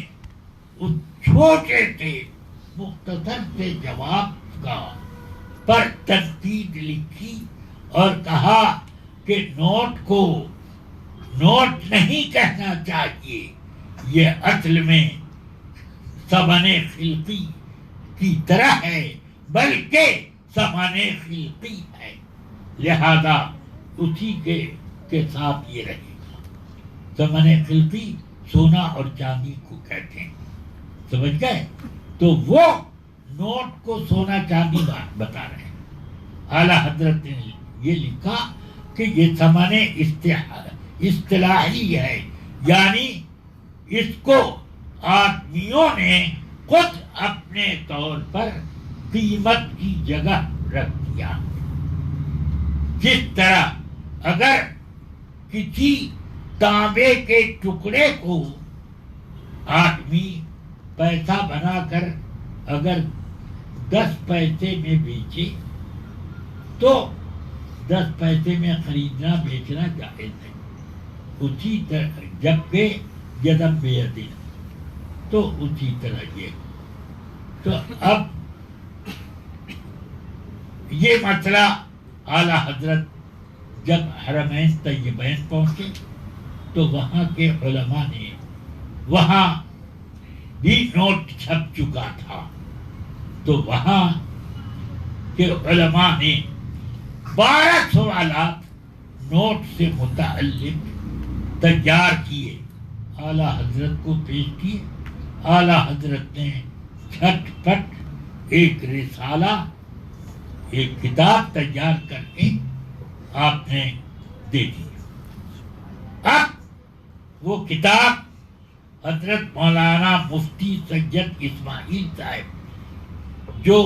اس چھوٹے سے مختصر سے جواب کا پر تنقید لکھی اور کہا کہ نوٹ کو نوٹ نہیں کہنا چاہیے، یہ اصل میں سمن خلقی کی طرح ہے، بلکہ سمن خلقی ہے، لہذا اسی کے ساتھ یہ رہے گا۔ سمن خلقی سونا اور چاندی کو کہتے ہیں، سمجھ گئے؟ تو وہ نوٹ کو سونا چاندی بتا رہے ہیں۔ اعلیٰ حضرت نے یہ لکھا کہ یہ سمن اصطلاحی ہے، یعنی اس کو آدمیوں نے خود اپنے طور پر قیمت کی جگہ رکھ دیا۔ جس طرح اگر کسی تانبے کے ٹکڑے کو آدمی پیسہ بنا کر اگر 10 پیسے میں بیچے تو 10 پیسے میں خریدنا بیچنا جائز ہے، اسی طرح جبکہ یدم بیدن، تو اسی طرح یہ۔ تو اب یہ مسئلہ اعلیٰ حضرت جب حرمین طیبین پہنچے تو وہاں کے علماء نے، وہاں بھی نوٹ چھپ چکا تھا، تو وہاں کے علماء نے 12 سوالات نوٹ سے متعلق تیار کیے، اعلیٰ حضرت کو پیش کیے. اعلیٰ حضرت نے جھٹ پٹ ایک رسالہ، ایک کتاب تیار کر کے آپ نے دے دی. اب وہ کتاب حضرت مولانا مفتی سید اسماعیل صاحب جو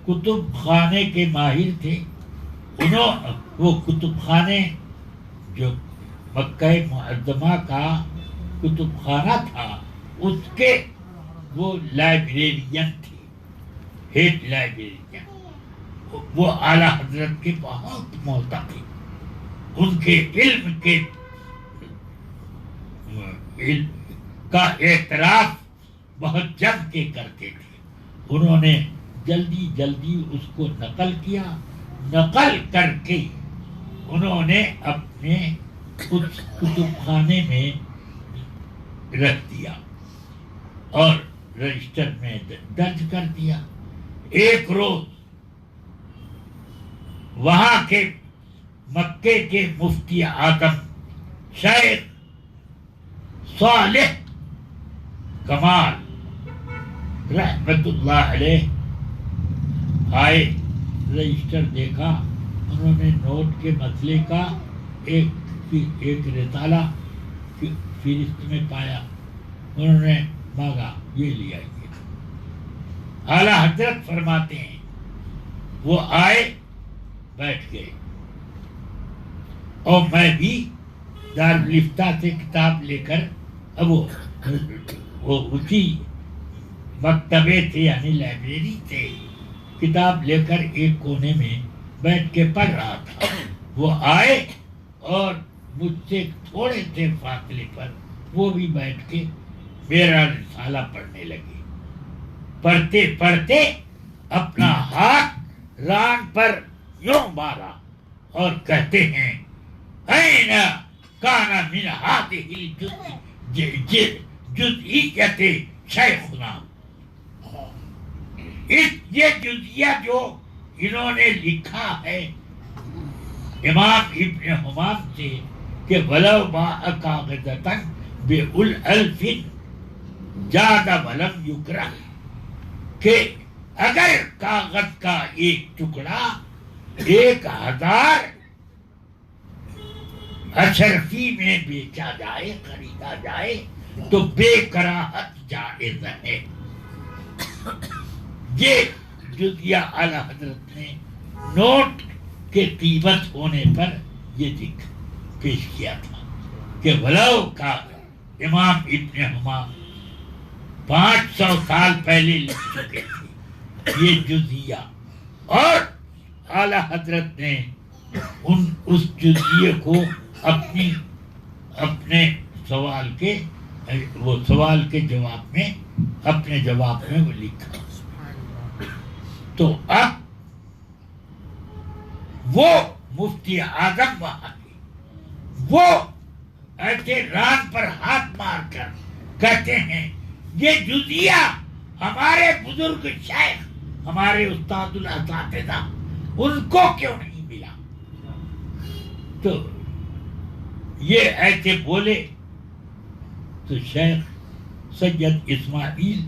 کتب خانے کے ماہر تھے، وہ کتب خانے جو مکہ معظمہ کا کتب خانہ تھا اس کے وہ لائبریرین تھے، ہیڈ لائبریرین. وہ اعلیٰ حضرت کے بہت محترم، ان کے علم کا اعتراف بہت جم کے کرتے تھے. انہوں نے جلدی جلدی اس کو نقل کیا، نقل کر کے انہوں نے اپنے اس کتب خانے میں رکھ دیا اور رجسٹر میں درج کر دیا. ایک روز وہاں کے مکے کے مفتی اعظم شیخ صالح کمال رحمت اللہ علیہ آئے، رجسٹر دیکھا، انہوں نے نوٹ کے مسئلے کا ایک رسالہ فہرست میں پایا. انہوں نے مانگا، یہ لیا. اعلیٰ حضرت فرماتے ہیں وہ آئے، بیٹھ گئے، اور میں بھی دارالفتہ سے کتاب لے کر وہ اسی مکتبے سے یعنی لائبریری سے کتاب لے کر ایک کونے میں بیٹھ کے پڑھ رہا تھا. وہ آئے اور مجھ سے تھوڑے سے فاصلے پر وہ بھی بیٹھ کے میرا رسالہ پڑھنے لگے. پڑھتے پڑھتے اپنا ہاتھ ران پر یوں مارا اور کہتے ہیں این کان من هذه الجزئیت شیخنا. یہ جزیہ جو انہوں نے لکھا ہے امام ابن حمام سے کہ ولو باء کاغذۃ بالالف جاد ولم یکرہ، کہ اگر کاغذ کا ایک ٹکڑا 1000 اشرفی میں بیچا جائے، خریدا جائے تو بے کراہت جائز ہے. یہ جزیہ اعلیٰ حضرت نے نوٹ کے قیمت ہونے پر یہ پیش کیا تھا کہ ولو کا امام ابن حمام 500 سال پہلے لکھ چکے تھے یہ جزیہ، اور اعلیٰ حضرت نے اس جزیے کو اپنے سوال کے جواب میں اپنے جواب میں وہ لکھا. تو اب وہ مفتی اعظم وہاں کے وہ ایسے ران پر ہاتھ مار کر کہتے ہیں یہ جزیہ ہمارے بزرگ شیخ، ہمارے استاد الاساتذہ، ان کو کیوں نہیں ملا؟ تو یہ ایسے بولے تو شیخ سید اسماعیل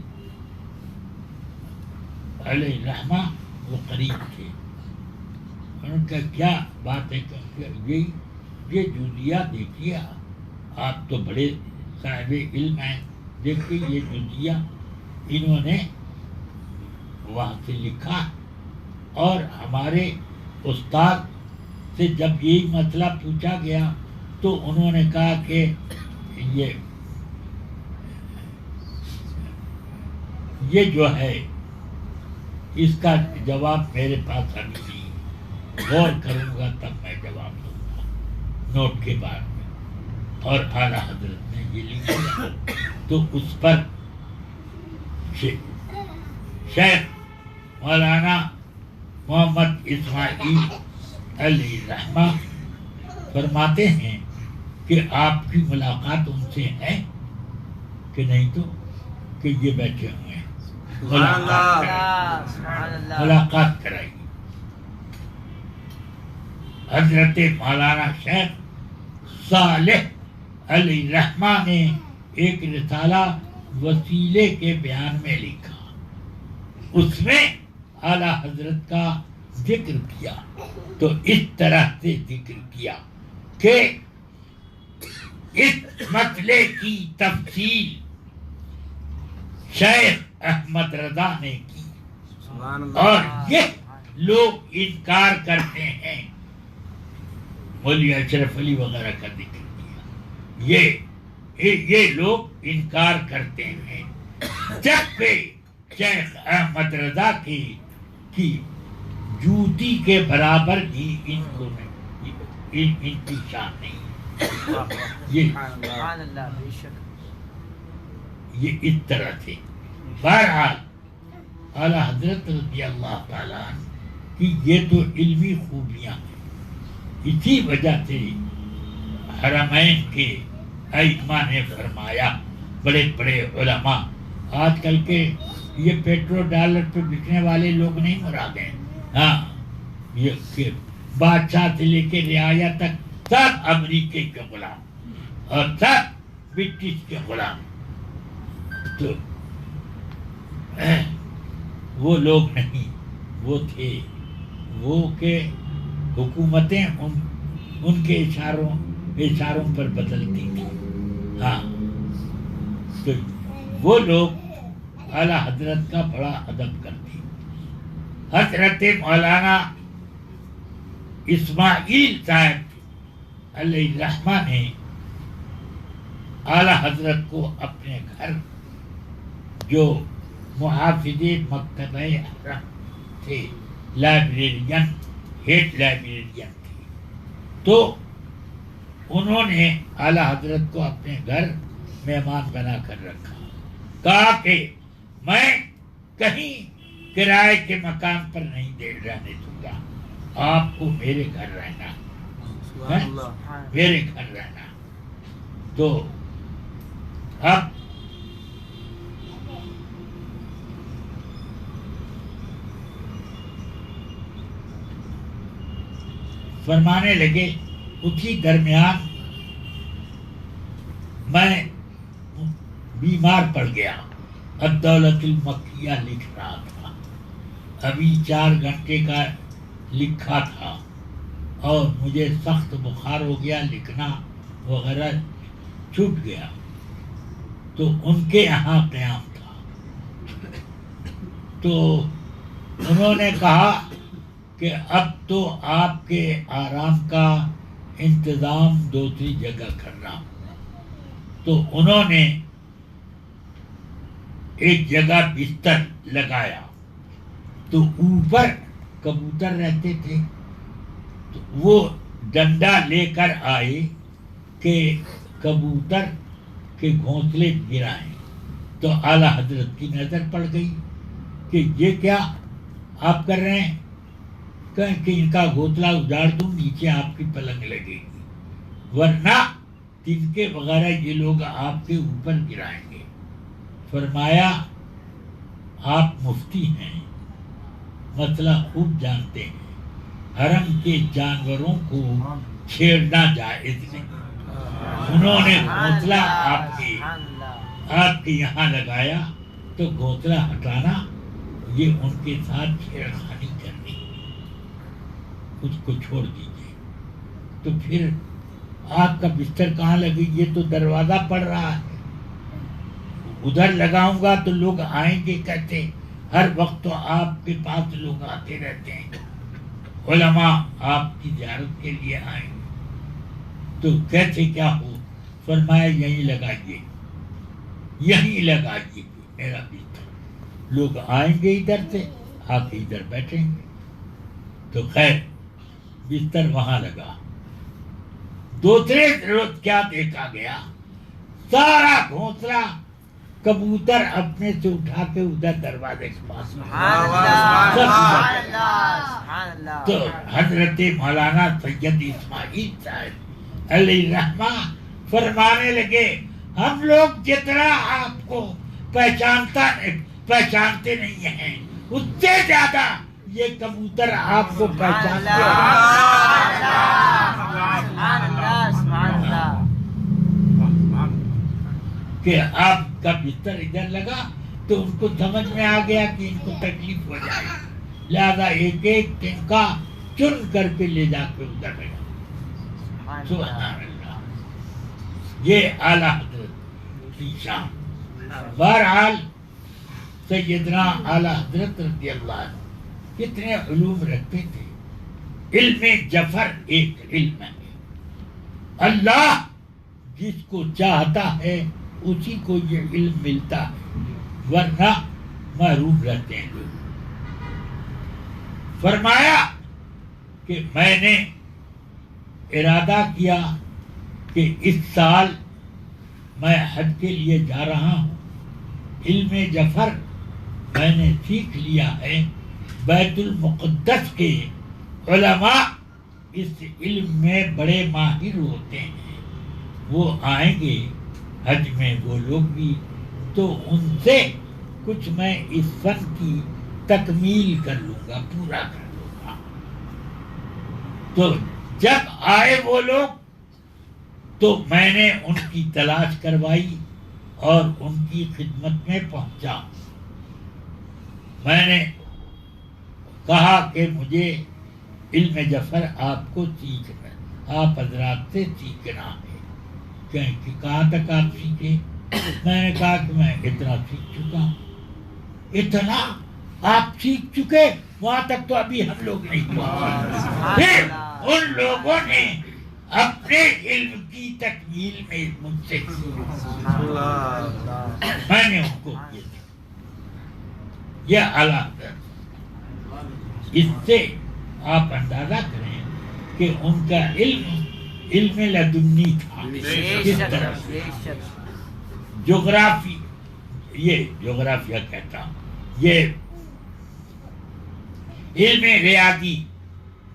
علیہ رحمہ وہ قریب تھے. ان کا کیا بات ہے کہ یہ جزیہ دیکھیے، آپ تو بڑے صاحب علم ہیں، دیکھیے یہ جزیہ انہوں نے وہاں سے لکھا، اور ہمارے استاد سے جب یہی مسئلہ پوچھا گیا تو انہوں نے کہا کہ یہ جو ہے اس کا جواب میرے پاس ابھی نہیں، غور کروں گا تب میں جواب دوں گا نوٹ کے بارے میں. اور اعلیٰ حضرت نے یہ لکھا تو اس پر شیخ مولانا محمد اسماعیل علیہ رحمہ فرماتے ہیں کہ آپ کی ملاقات ان سے ہے کہ نہیں؟ تو کہ یہ بیٹھے ہوئے ہیں، ملاقات کرائی. حضرت مولانا شیخ صالح علیہ الرحمہ نے ایک رسالہ وسیلے کے بیان میں لکھا، اس میں اعلیٰ حضرت کا ذکر کیا، تو اس طرح سے ذکر کیا کہ اس مسئلے کی تفصیل شیخ احمد رضا نے کی، اور یہ لوگ انکار کرتے ہیں، مولوی اشرف علی وغیرہ کا ذکر کیا، یہ لوگ انکار کرتے ہیں جب کہ شیخ احمد رضا کی جوتی کے برابر بھی ان کو ان کی شان نہیں، یہ اس طرح سے۔ بہرحال اعلیٰ حضرت رضی اللہ تعالیٰ عنہ کی یہ تو علمی خوبیاں ہیں، اسی وجہ سے حرمین کے ائمہ نے فرمایا، بڑے بڑے علماء، آج کل کے یہ پیٹرو ڈالر پہ بکنے والے لوگ نہیں مراد ہیں، ہاں یہ کہ بادشاہ سے لے کے رعایا تک سب امریکہ کے غلام اور سب برٹش کے غلام، تو وہ لوگ نہیں، وہ تھے وہ کہ حکومتیں ان کے اشاروں پر بدلتی تھی، ہاں، تو وہ لوگ اعلیٰ حضرت کا بڑا ادب کرتے۔ حضرت مولانا اسماعیل صاحب علیہ الرحمہ نے اعلیٰ حضرت کو اپنے گھر، جو محافظ مکتبہ حرم تھے، لائبریرین، ہیڈ لائبریرین تھے، تو انہوں نے اعلیٰ حضرت کو اپنے گھر مہمان بنا کر رکھا، کہا کہ میں کہیں کرائے کے مکان پر نہیں رہنے دوں گا، آپ کو میرے گھر رہنا، میرے گھر رہنا۔ تو اب فرمانے لگے، اسی درمیان میں بیمار پڑ گیا، الدولۃ المکیہ لکھ رہا تھا، ابھی 4 گھنٹے کا لکھا تھا، اور مجھے سخت بخار ہو گیا، لکھنا وغیرہ چھوٹ گیا، تو ان کے یہاں قیام تھا، تو انہوں نے کہا کہ اب تو آپ کے آرام کا انتظام دوسری جگہ کرنا، تو انہوں نے ایک جگہ بستر لگایا، تو اوپر کبوتر رہتے تھے، تو وہ ڈنڈا لے کر آئے کہ کبوتر کے گھونسلے گرائیں، تو اعلیٰ حضرت کی نظر پڑ گئی کہ یہ کیا آپ کر رہے ہیں، کہ ان کا گھونسلہ اجاڑ دوں، نیچے آپ کی پلنگ لگے گی، ورنہ تنکے وغیرہ یہ لوگ آپ کے اوپر گرائیں گے۔ فرمایا آپ مفتی ہیں، مسئلہ خوب جانتے ہیں، حرم کے جانوروں کو چھیڑنا جائز نہیں۔ انہوں نے گھونسلہ آپ کے یہاں لگایا، تو گھونسلہ ہٹانا یہ ان کے ساتھ چھیڑخانی کرنی، اس کو چھوڑ دیجیے۔ تو پھر آپ کا بستر کہاں لگے، یہ تو دروازہ پڑ رہا ہے، ادھر لگاؤں گا تو لوگ آئیں گے کہتے، ہر وقت تو آپ کے پاس لوگ آتے رہتے ہیں، علماء آپ کی زیارت کے لیے آئیں، تو کیسے کیا ہو؟ فرمایا یہیں لگائیے، یہیں لگائیے میرا بستر، لوگ آئیں گے ادھر سے، آ کے ادھر بیٹھیں گے۔ تو خیر بستر وہاں لگا۔ دوسرے روز کیا دیکھا گیا، سارا گھونسلہ کبوتر اپنے سے اٹھا کے ادھر دروازے کے پاس، تو حضرت مولانا سید اسماعیل صاحب علیہ الرحمہ فرمانے لگے، ہم لوگ جتنا آپ کو پہچانتے نہیں ہیں، اس سے زیادہ یہ کبوتر آپ کو پہچانتے ہیں۔ سبحان اللہ سبحان اللہ. کہ آپ کا بستر ادھر لگا تو ان کو سمجھ میں آ گیا کہ ان کو تکلیف ہو جائے، لہذا ایک ایک تنکا چن کر کے لے جا کے ادھر لگا. سبحان اللہ. یہ اعلیٰ حضرت کی شان. بہرحال سیدنا اعلیٰ حضرت رضی اللہ عنہ کتنے علوم رکھتے تھے. علم جفر ایک علم ہے. اللہ جس کو چاہتا ہے اسی کو یہ علم ملتا ہے، ورنہ محروم رہتے ہیں لوگ. فرمایا کہ میں نے ارادہ کیا کہ اس سال میں حج کے لیے جا رہا ہوں. علم جفر میں نے سیکھ لیا ہے. بیت المقدس کے علماء اس علم میں بڑے ماہر ہوتے ہیں، وہ آئیں گے حج میں وہ لوگ بھی، تو ان سے کچھ میں اس فن کی تکمیل کر لوں گا، پورا کر لوں گا. تو جب آئے وہ لوگ تو میں نے ان کی تلاش کروائی اور ان کی خدمت میں پہنچا. میں نے کہا کہ مجھے علم جفر آپ کو سیکھنا، آپ حضرات سے سیکھنا ہے. کہ کہاں تک آپ سیکھے؟ میں نے کہا کہ میں اتنا سیکھ چکا ہوں. اتنا آپ سیکھ چکے؟ وہاں تک تو ابھی ہم لوگ نہیں پہنچے. پھر ان لوگوں نے اپنے علم کی تکمیل میں مجھ سے میں نے ان کو یہ اعلیٰ حضرت. اس سے آپ اندازہ کریں کہ ان کا علم لدنی تھا. کس طرح جغرافی، یہ جغرافیہ کہتا ہوں، یہ علم ریاضی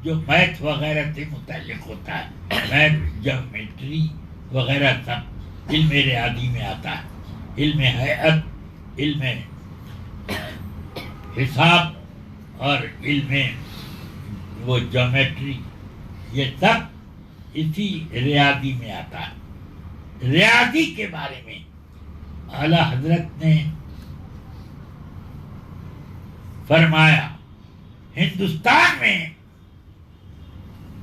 جو میتھ وغیرہ سے متعلق ہوتا ہے، میتھ جیومیٹری وغیرہ سب علم ریاضی میں آتا ہے. علم ہیئت، علم حساب اور علم وہ جیومیٹری، یہ سب اسی ریاضی میں آتا ہے. ریاضی کے بارے میں اعلیٰ حضرت نے فرمایا ہندوستان میں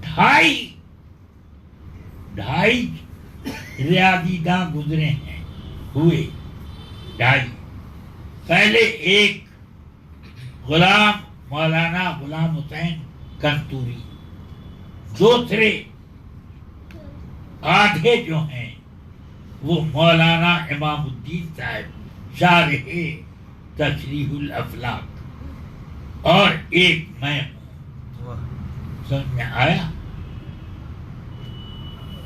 2.5 ریاضی داں گزرے ہیں، ہوئے 2.5. پہلے ایک مولانا غلام حسین کنتوری، دوسرے آدھے جو ہیں وہ مولانا امام الدین صاحب شارح تشریح الافلاق، اور ایک میں ہوں. سمجھ میں آیا؟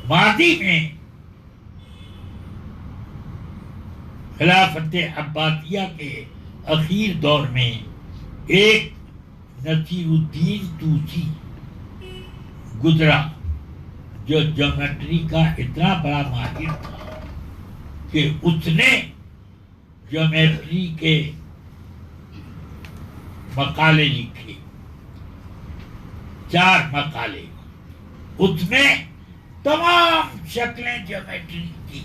ماضی میں خلافت عباسیہ کے اخیر دور میں ایک نصیر الدین توسی گزرا جو جیومیٹری کا اتنا بڑا ماہر تھا کہ اس نے جیومیٹری کے مقالے لکھے، 4 مقالے. اس میں تمام شکلیں جیومیٹری کی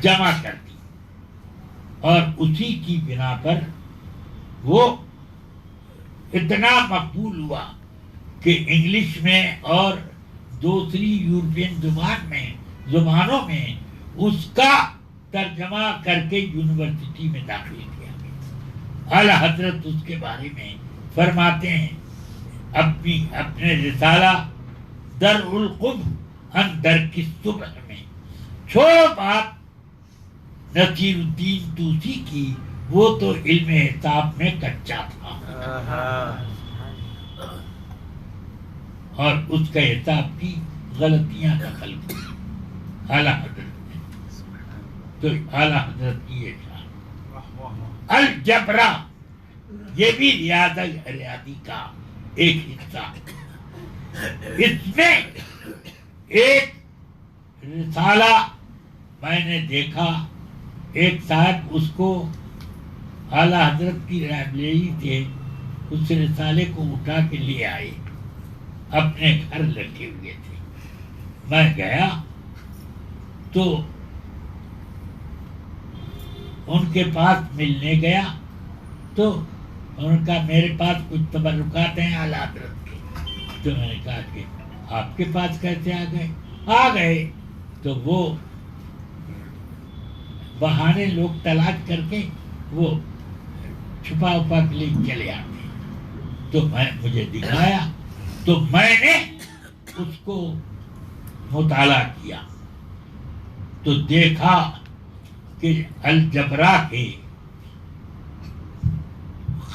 جمع کر دی، اور اسی کی بنا پر وہ اتنا مقبول ہوا کہ انگلش میں اور دوسری یورپین زبانوں میں اس کا ترجمہ کر کے یونیورسٹی میں داخل کیا گیا. اعلیٰ حضرت اس کے بارے میں فرماتے ہیں اپنے رسالہ درء القبح عن درک الصبح میں. چھوڑو بات نصیر الدین توسی کی، وہ تو علم حساب میں کچا تھا اور اس کا حساب کی غلطیاں نقل کی اعلیٰ حضرت نے. تو اعلیٰ حضرت کی یہ شان. الجبرا یہ بھی ریاضی کا ایک حصہ. اس میں ایک رسالہ میں نے دیکھا، ایک صاحب اس کو اعلیٰ حضرت کی لائبریری سے اس رسالے کو اٹھا کے لے آئے. اپنے گھر لگے ہوئے تھے. میں گیا تو ان کے پاس ملنے گیا تو ان کا میرے پاس کچھ تبرکات ہیں اعلی حضرت کے. تو میں نے کہا کہ آپ کے پاس کیسے آ گئے. تو وہ بہانے لوگ تلاش کر کے وہ چھپا کے لیے چلے آتے. تو مجھے دکھایا تو میں نے اس کو مطالعہ کیا تو دیکھا کہ الجبرا کے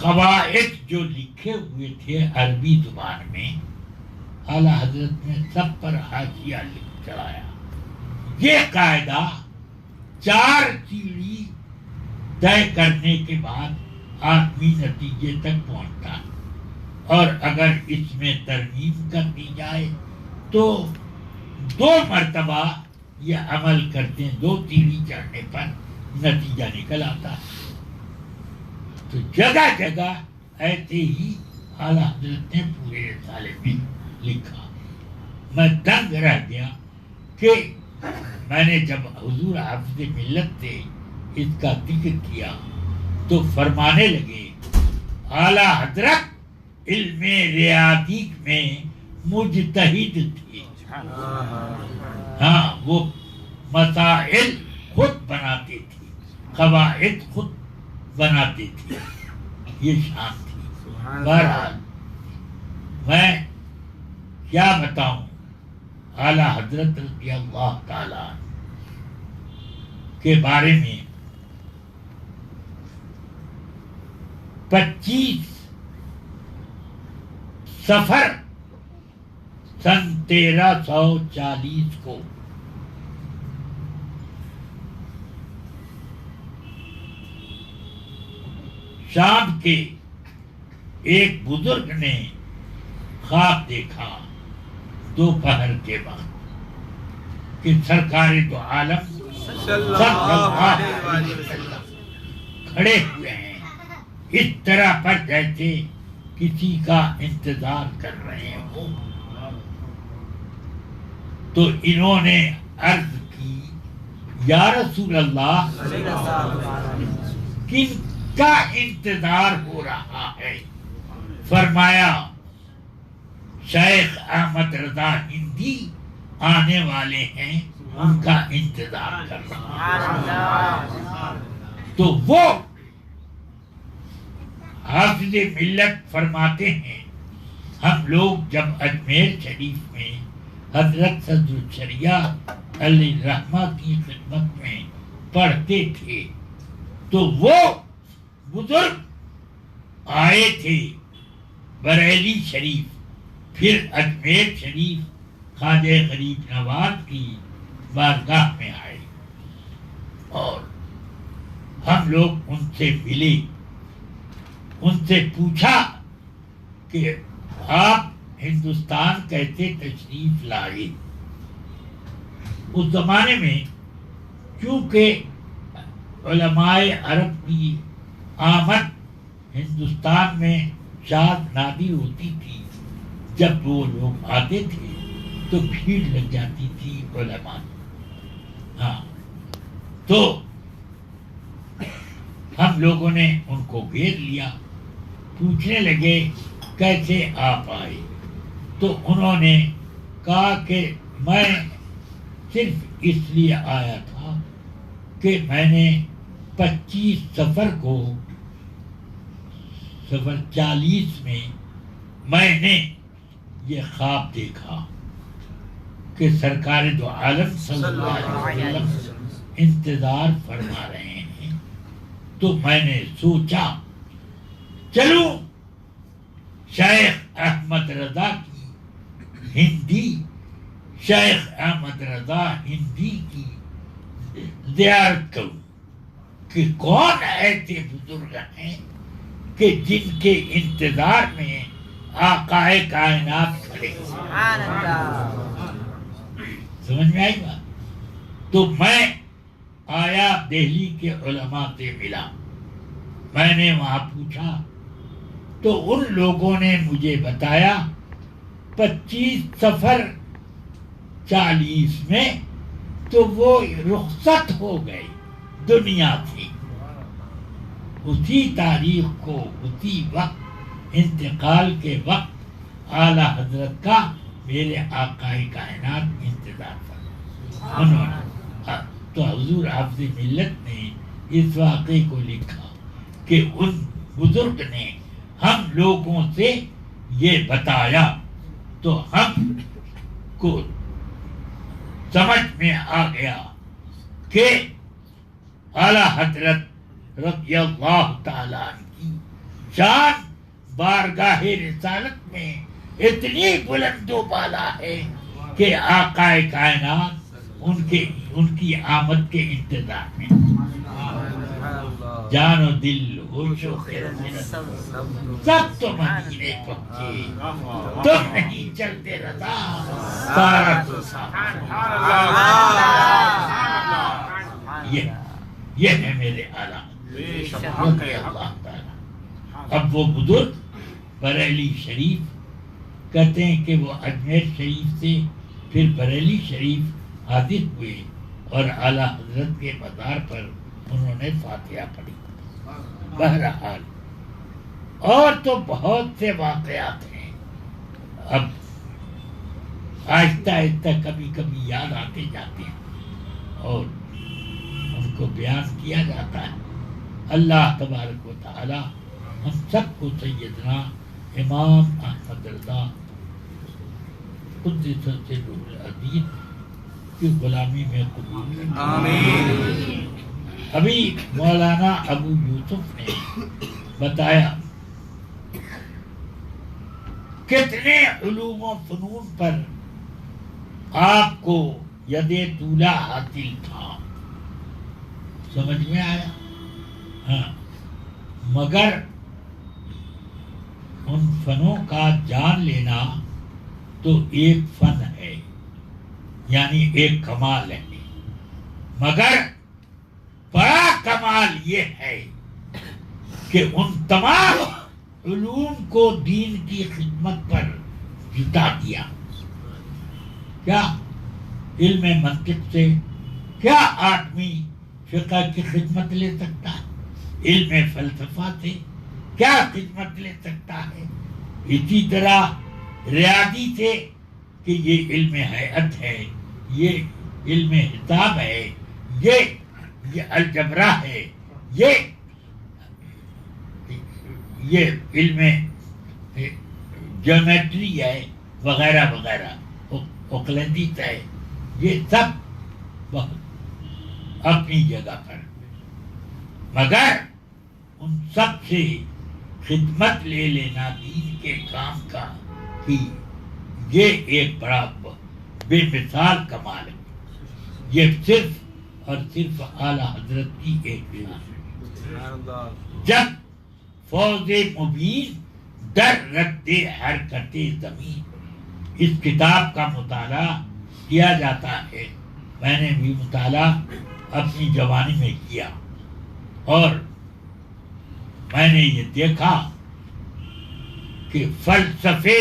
قواعد جو لکھے ہوئے تھے عربی زبان میں اعلیٰ حضرت نے سب پر حاشیہ لکھ چڑھایا. یہ قاعدہ 4 سیڑھی طے کرنے کے بعد آدمی نتیجے تک پہنچتا اور اگر اس میں ترمیم کر دی جائے تو 2 مرتبہ یہ عمل کرتے ہیں 2 سیڑھی چڑھنے پر نتیجہ نکل آتا. تو جگہ جگہ ایسے ہی اعلیٰ حضرت نے پورے رسالے میں لکھا. میں دنگ رہ گیا کہ میں نے جب حضور حافظ ملت سے اس کا ذکر کیا تو فرمانے لگے اعلیٰ حضرت علم ریاضی میں مجتہد تھے. ہاں وہ مسائل خود بناتے تھے قواعد خود بناتے تھے. یہ شان تھی. بہرحال میں کیا بتاؤں اعلیٰ حضرت رضی اللہ تعالیٰ کے بارے میں 25 صفر سن 1340 کو شام کے ایک بزرگ نے خواب دیکھا دوپہر کے وقت کہ سرکار دو عالم صلی اللہ علیہ وسلم کھڑے ہوئے ہیں اس طرح پر جیسے کسی کا انتظار کر رہے ہوں. تو انہوں نے عرض کی یا رسول اللہ کن کا انتظار ہو رہا ہے؟ فرمایا شیخ احمد رضا ہندی آنے والے ہیں ان کا انتظار کر رہا ہے. تو وہ حافظ ملت فرماتے ہیں ہم لوگ جب اجمیر شریف میں حضرت صدر الشریعہ علیہ رحمہ کی خدمت میں پڑھتے تھے تو وہ بزرگ آئے تھے بریلی شریف پھر اجمیر شریف خواجہ غریب نواز کی بارگاہ میں آئے اور ہم لوگ ان سے ملے. ان سے پوچھا کہ آپ ہندوستان کیسے تشریف لائے؟ اس زمانے میں چونکہ علماء عرب کی آمد ہندوستان میں شاد نادر ہوتی تھی. جب وہ لوگ آتے تھے تو بھیڑ لگ جاتی تھی علماء. ہاں تو ہم لوگوں نے ان کو گھیر لیا. پوچھنے لگے کیسے آپ آئے؟ تو انہوں نے کہا کہ میں صرف اس لیے آیا تھا کہ میں نے 25 صفر کو صفر 40 میں نے یہ خواب دیکھا کہ سرکار دو عالم صلی اللہ علیہ وسلم انتظار فرما رہے ہیں. تو میں نے سوچا چلو شیخ احمد رضا کی ہندی شیخ احمد رضا ہندی کی زیارت کروں کہ کون ایسے بزرگ ہیں کہ جن کے انتظار میں آقائے کائنات کھڑے. سمجھ میں آئی بات؟ تو میں آیا دہلی کے علماء سے ملا. میں نے وہاں پوچھا تو ان لوگوں نے مجھے بتایا 25 سفر 40 میں تو وہ رخصت ہو گئے دنیا سے. اسی تاریخ کو اسی وقت انتقال کے وقت اعلیٰ حضرت کا میرے آقائے کائنات انتظار تھا. انہوں نے تو حضور حافظ ملت نے اس واقعے کو لکھا کہ ان بزرگ نے ہم لوگوں سے یہ بتایا تو ہم کو سمجھ میں آ گیا کہ اعلیٰ حضرت رضی اللہ تعالیٰ عنہ کی شان بارگاہ رسالت میں اتنی بلند و بالا ہے کہ آقائے کائنات ان کی آمد کے انتظار میں. جان و دل ہوش و خرد سب تو مدینے پہنچے, تم نہیں چلتے رضا سارا تو یہ ہے میرے اعلیٰ رضی اللہ تعالیٰ. اب وہ بزرگ بریلی شریف کہتے ہیں کہ وہ اجمیر شریف سے پھر بریلی شریف حاضر ہوئے اور اعلیٰ حضرت کے مزار پر انہوں نے فاتحہ پڑھی. بہرحال اور تو بہت سے واقعات ہیں, اب آہستہ آہستہ کبھی کبھی یاد آتے جاتے ہیں اور ان کو بیان کیا جاتا ہے. اللہ تبارک و تعالی ہم سب کو سیدنا امام احمد رضا قدس سرہ العزیز کی غلامی میں قبول کرے. آمین. ابھی مولانا ابو یوسف نے بتایا کتنے علوم و فنون پر آپ کو ید طولہ حاصل تھا, سمجھ میں آیا؟ ہاں, مگر ان فنوں کا جان لینا تو ایک فن ہے, یعنی ایک کمال ہے, مگر بڑا کمال یہ ہے کہ ان تمام علوم کو دین کی خدمت پر جتا دیا. کیا علم منطق سے کیا آدمی فقہ کی خدمت لے سکتا ہے؟ علم فلسفہ سے کیا خدمت لے سکتا ہے؟ اسی طرح ریاضی سے کہ یہ علم ہیئت ہے, یہ علم حساب ہے, یہ الجبرا ہے, یہ علم جیومیٹری ہے وغیرہ وغیرہ, اوکلندیت ہے, یہ سب بہت اپنی جگہ پر, مگر ان سب سے خدمت لے لینا دین کے کام کا ہی یہ ایک بڑا بے مثال کمال ہے. یہ صرف اور صرف اعلیٰ حضرت کی ایک شان ہے. جب فوز مبین در رد حرکت زمین اس کتاب کا مطالعہ کیا جاتا ہے, میں نے بھی مطالعہ اپنی جوانی میں کیا اور میں نے یہ دیکھا کہ فلسفے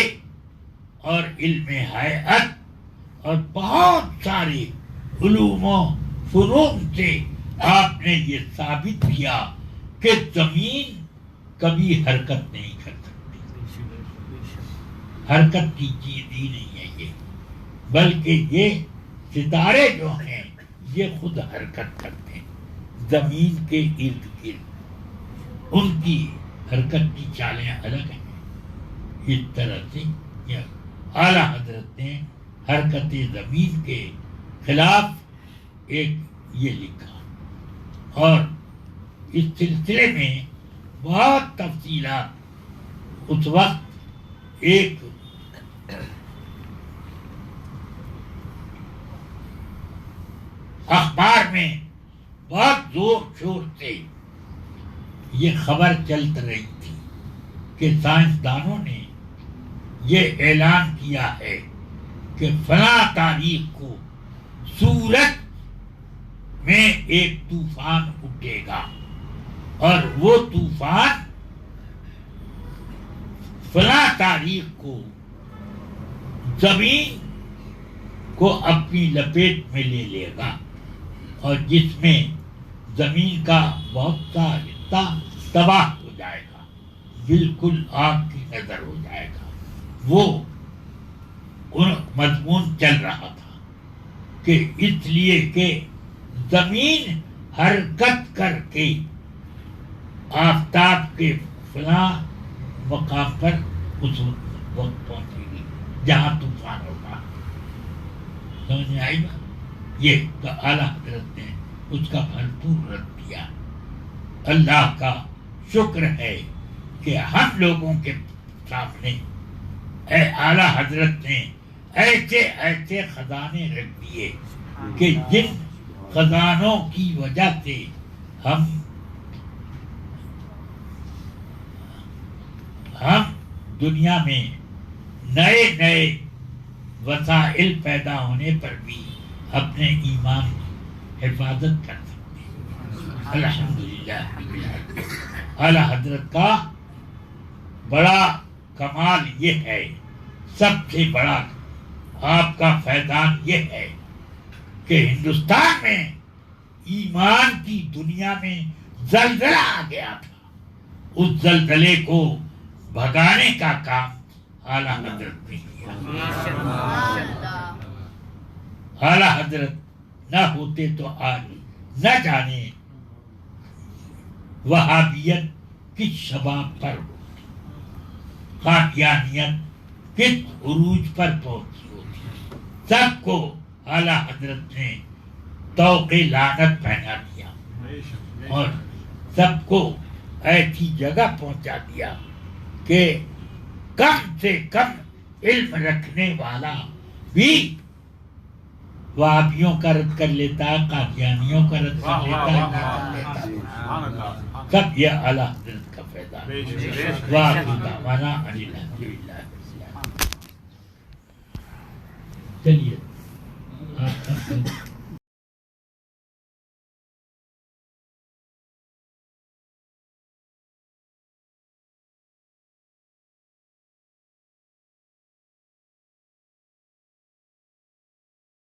اور علم ہیئت اور بہت سارے علوم و فنون سے آپ نے یہ ثابت کیا کہ زمین کبھی حرکت نہیں کر سکتی. حرکت کی چیز ہی نہیں ہے یہ, بلکہ یہ ستارے جو ہیں یہ خود حرکت کرتے ہیں زمین کے ارد گرد, ان کی حرکت کی چالیں الگ ہیں. اس طرح سے اعلیٰ حضرت نے حرکت زمین کے خلاف ایک یہ لکھا اور اس سلسلے میں بہت تفصیلات اس وقت ایک اخبار میں بہت زور شور سے یہ خبر چلت رہی تھی کہ سائنسدانوں نے یہ اعلان کیا ہے کہ فلاں تاریخ کو سورج میں ایک طوفان اٹھے گا اور وہ طوفان فلاں تاریخ کو زمین کو اپنی لپیٹ میں لے لے گا، اور جس میں زمین کا بہت سا حصہ تباہ ہو جائے گا، بالکل آگ کی نظر ہو جائے گا۔ وہ مضمون چل رہا تھا کہ اس لیے کہ زمین حرکت کر کے آفتاب کے فلاں مقام پر اس وقت پہنچے گی جہاں طوفان ہوگا۔ سمجھ میں آئی بات؟ یہ تو اعلیٰ حضرت نے اس کا بھرپور رد کیا۔ اللہ کا شکر ہے کہ ہم لوگوں کے سامنے اے اعلیٰ حضرت نے ایسے ایسے خزانے رکھ دیے کہ جن خزانوں کی وجہ سے ہم دنیا میں نئے نئے وسائل پیدا ہونے پر بھی اپنے ایمان کی حفاظت کر سکتے ہیں۔ الحمدللہ۔ اعلیٰ حضرت کا بڑا کمال یہ ہے، سب سے بڑا آپ کا فیضان یہ ہے کہ ہندوستان میں ایمان کی دنیا میں زلزلہ آ گیا تھا، اس زلزلے کو بھگانے کا کام اعلیٰ حضرت نے کیا۔ اعلیٰ حضرت نہ ہوتے تو آج نہ جانے وہابیت کس شباب پر ہوتی، قادیانیت کس عروج پر پہنچی ہوتی۔ سب کو اعلیٰ حضرت نے طوق لعنت پہنا دیا اور سب کو ایسی جگہ پہنچا دیا کہ کم سے کم علم رکھنے والا بھی وہابیوں کا رد کر لیتا ہے، قادیانیوں کا رد کر لیتا ہے۔ سب یہ اعلیٰ حضرت کا فیضان ہے۔ وآخر دعوانا ان الحمدللہ۔ چلیے